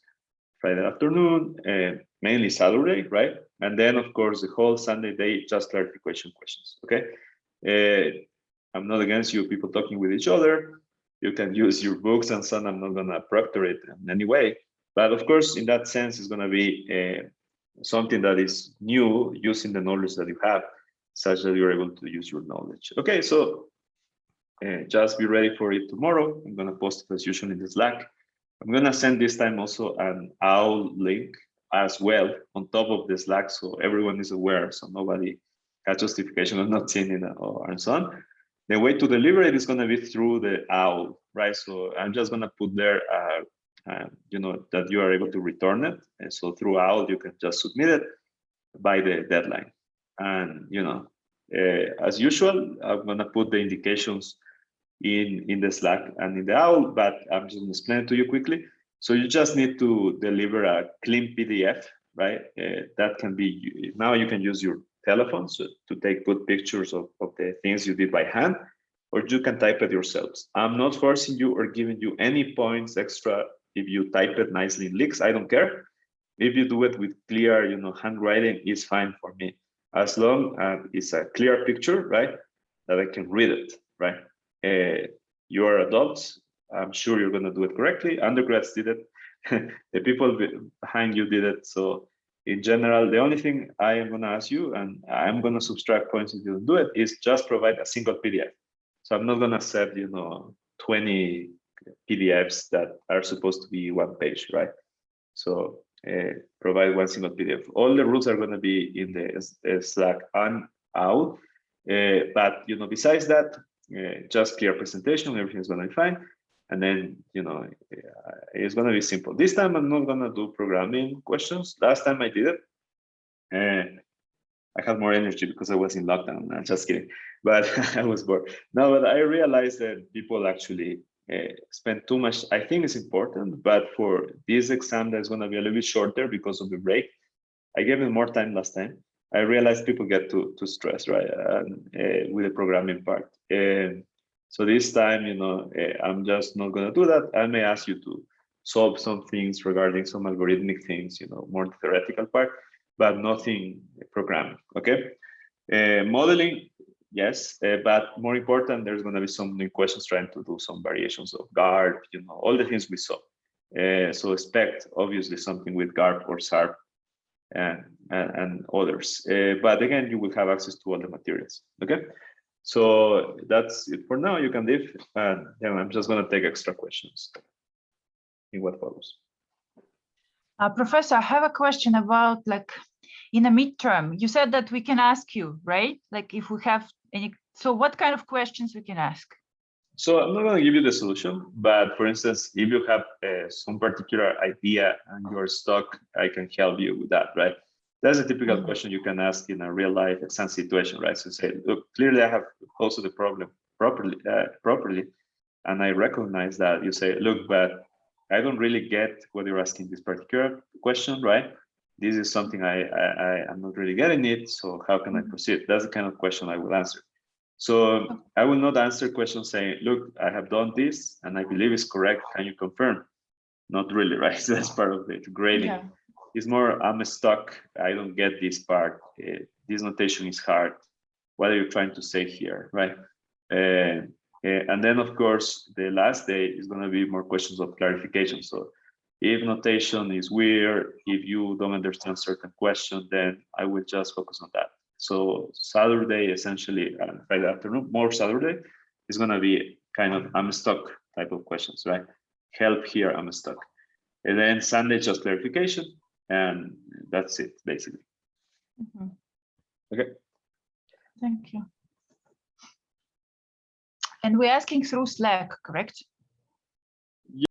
Friday afternoon, mainly Saturday, right? And then, of course, the whole Sunday day, just clarification questions. Okay. I'm not against you people talking with each other, you can use your books and so on. I'm not gonna proctor it in any way. But of course, in that sense, it's gonna be something that is new using the knowledge that you have, such that you're able to use your knowledge. Okay, so just be ready for it tomorrow. I'm gonna post it as usual in the Slack. I'm gonna send this time also an OWL link as well on top of the Slack, so everyone is aware, so nobody has justification of not seeing it and so on. The way to deliver it is gonna be through the OWL, right? So I'm just gonna put there, you know, that you are able to return it. And so through OWL, you can just submit it by the deadline. And, you know, as usual, I'm gonna put the indications in the Slack and in the OWL, but I'm just gonna explain it to you quickly. So you just need to deliver a clean PDF, right? That can be, now you can use your telephone to take good pictures of the things you did by hand, or you can type it yourselves. I'm not forcing you or giving you any points extra if you type it nicely in Leaks. I don't care. If you do it with clear, you know, handwriting, is fine for me, as long as it's a clear picture, right? That I can read it, right? You are adults. I'm sure you're going to do it correctly. Undergrads did it. The people behind you did it. So in general, the only thing I am going to ask you, and I'm going to subtract points if you don't do it, is just provide a single PDF. So I'm not going to set, you know, 20 PDFs that are supposed to be one page, right? So provide one single PDF. All the rules are going to be in the Slack and OWL. But, you know, besides that, just clear presentation, everything's going to be fine. And then, you know, it's going to be simple. This time, I'm not going to do programming questions. Last time I did it, I had more energy because I was in lockdown. I'm just kidding, but I was bored. No, but I realized that people actually spend too much. I think it's important, but for this exam, that's going to be a little bit shorter because of the break. I gave them more time last time. I realized people get too stressed, right, with the programming part. So this time, you know, I'm just not going to do that. I may ask you to solve some things regarding some algorithmic things, you know, more theoretical part, but nothing programming, okay? Modeling, yes, but more important, there's going to be some new questions trying to do some variations of GARP, you know, all the things we saw. So expect, obviously, something with GARP or SARP and others. But again, you will have access to all the materials, okay? So that's it for now. You can leave, and then I'm just going to take extra questions in what follows. Professor, I have a question about, like, in a midterm, you said that we can ask you, right? Like, if we have any, so what kind of questions we can ask? So I'm not going to give you the solution, but for instance, if you have some particular idea and you're stuck, I can help you with that, right? That's a typical question you can ask in a real life exam situation, right? So say, look, clearly I have posed the problem properly, and I recognize that. You say, look, but I don't really get what you're asking this particular question, right? This is something I'm not really getting it. So how can I proceed? That's the kind of question I will answer. So I will not answer questions saying, look, I have done this and I believe it's correct. Can you confirm? Not really, right? So that's part of the grading. Yeah. It's more, I'm stuck. I don't get this part. This notation is hard. What are you trying to say here, right? And then, of course, the last day is going to be more questions of clarification. So if notation is weird, if you don't understand certain question, then I will just focus on that. So Saturday, essentially, Friday afternoon, more Saturday, is going to be kind of I'm stuck type of questions, right? Help here, I'm stuck. And then Sunday, just clarification. And that's it, basically. Mm-hmm. Okay. Thank you. And we're asking through Slack, correct?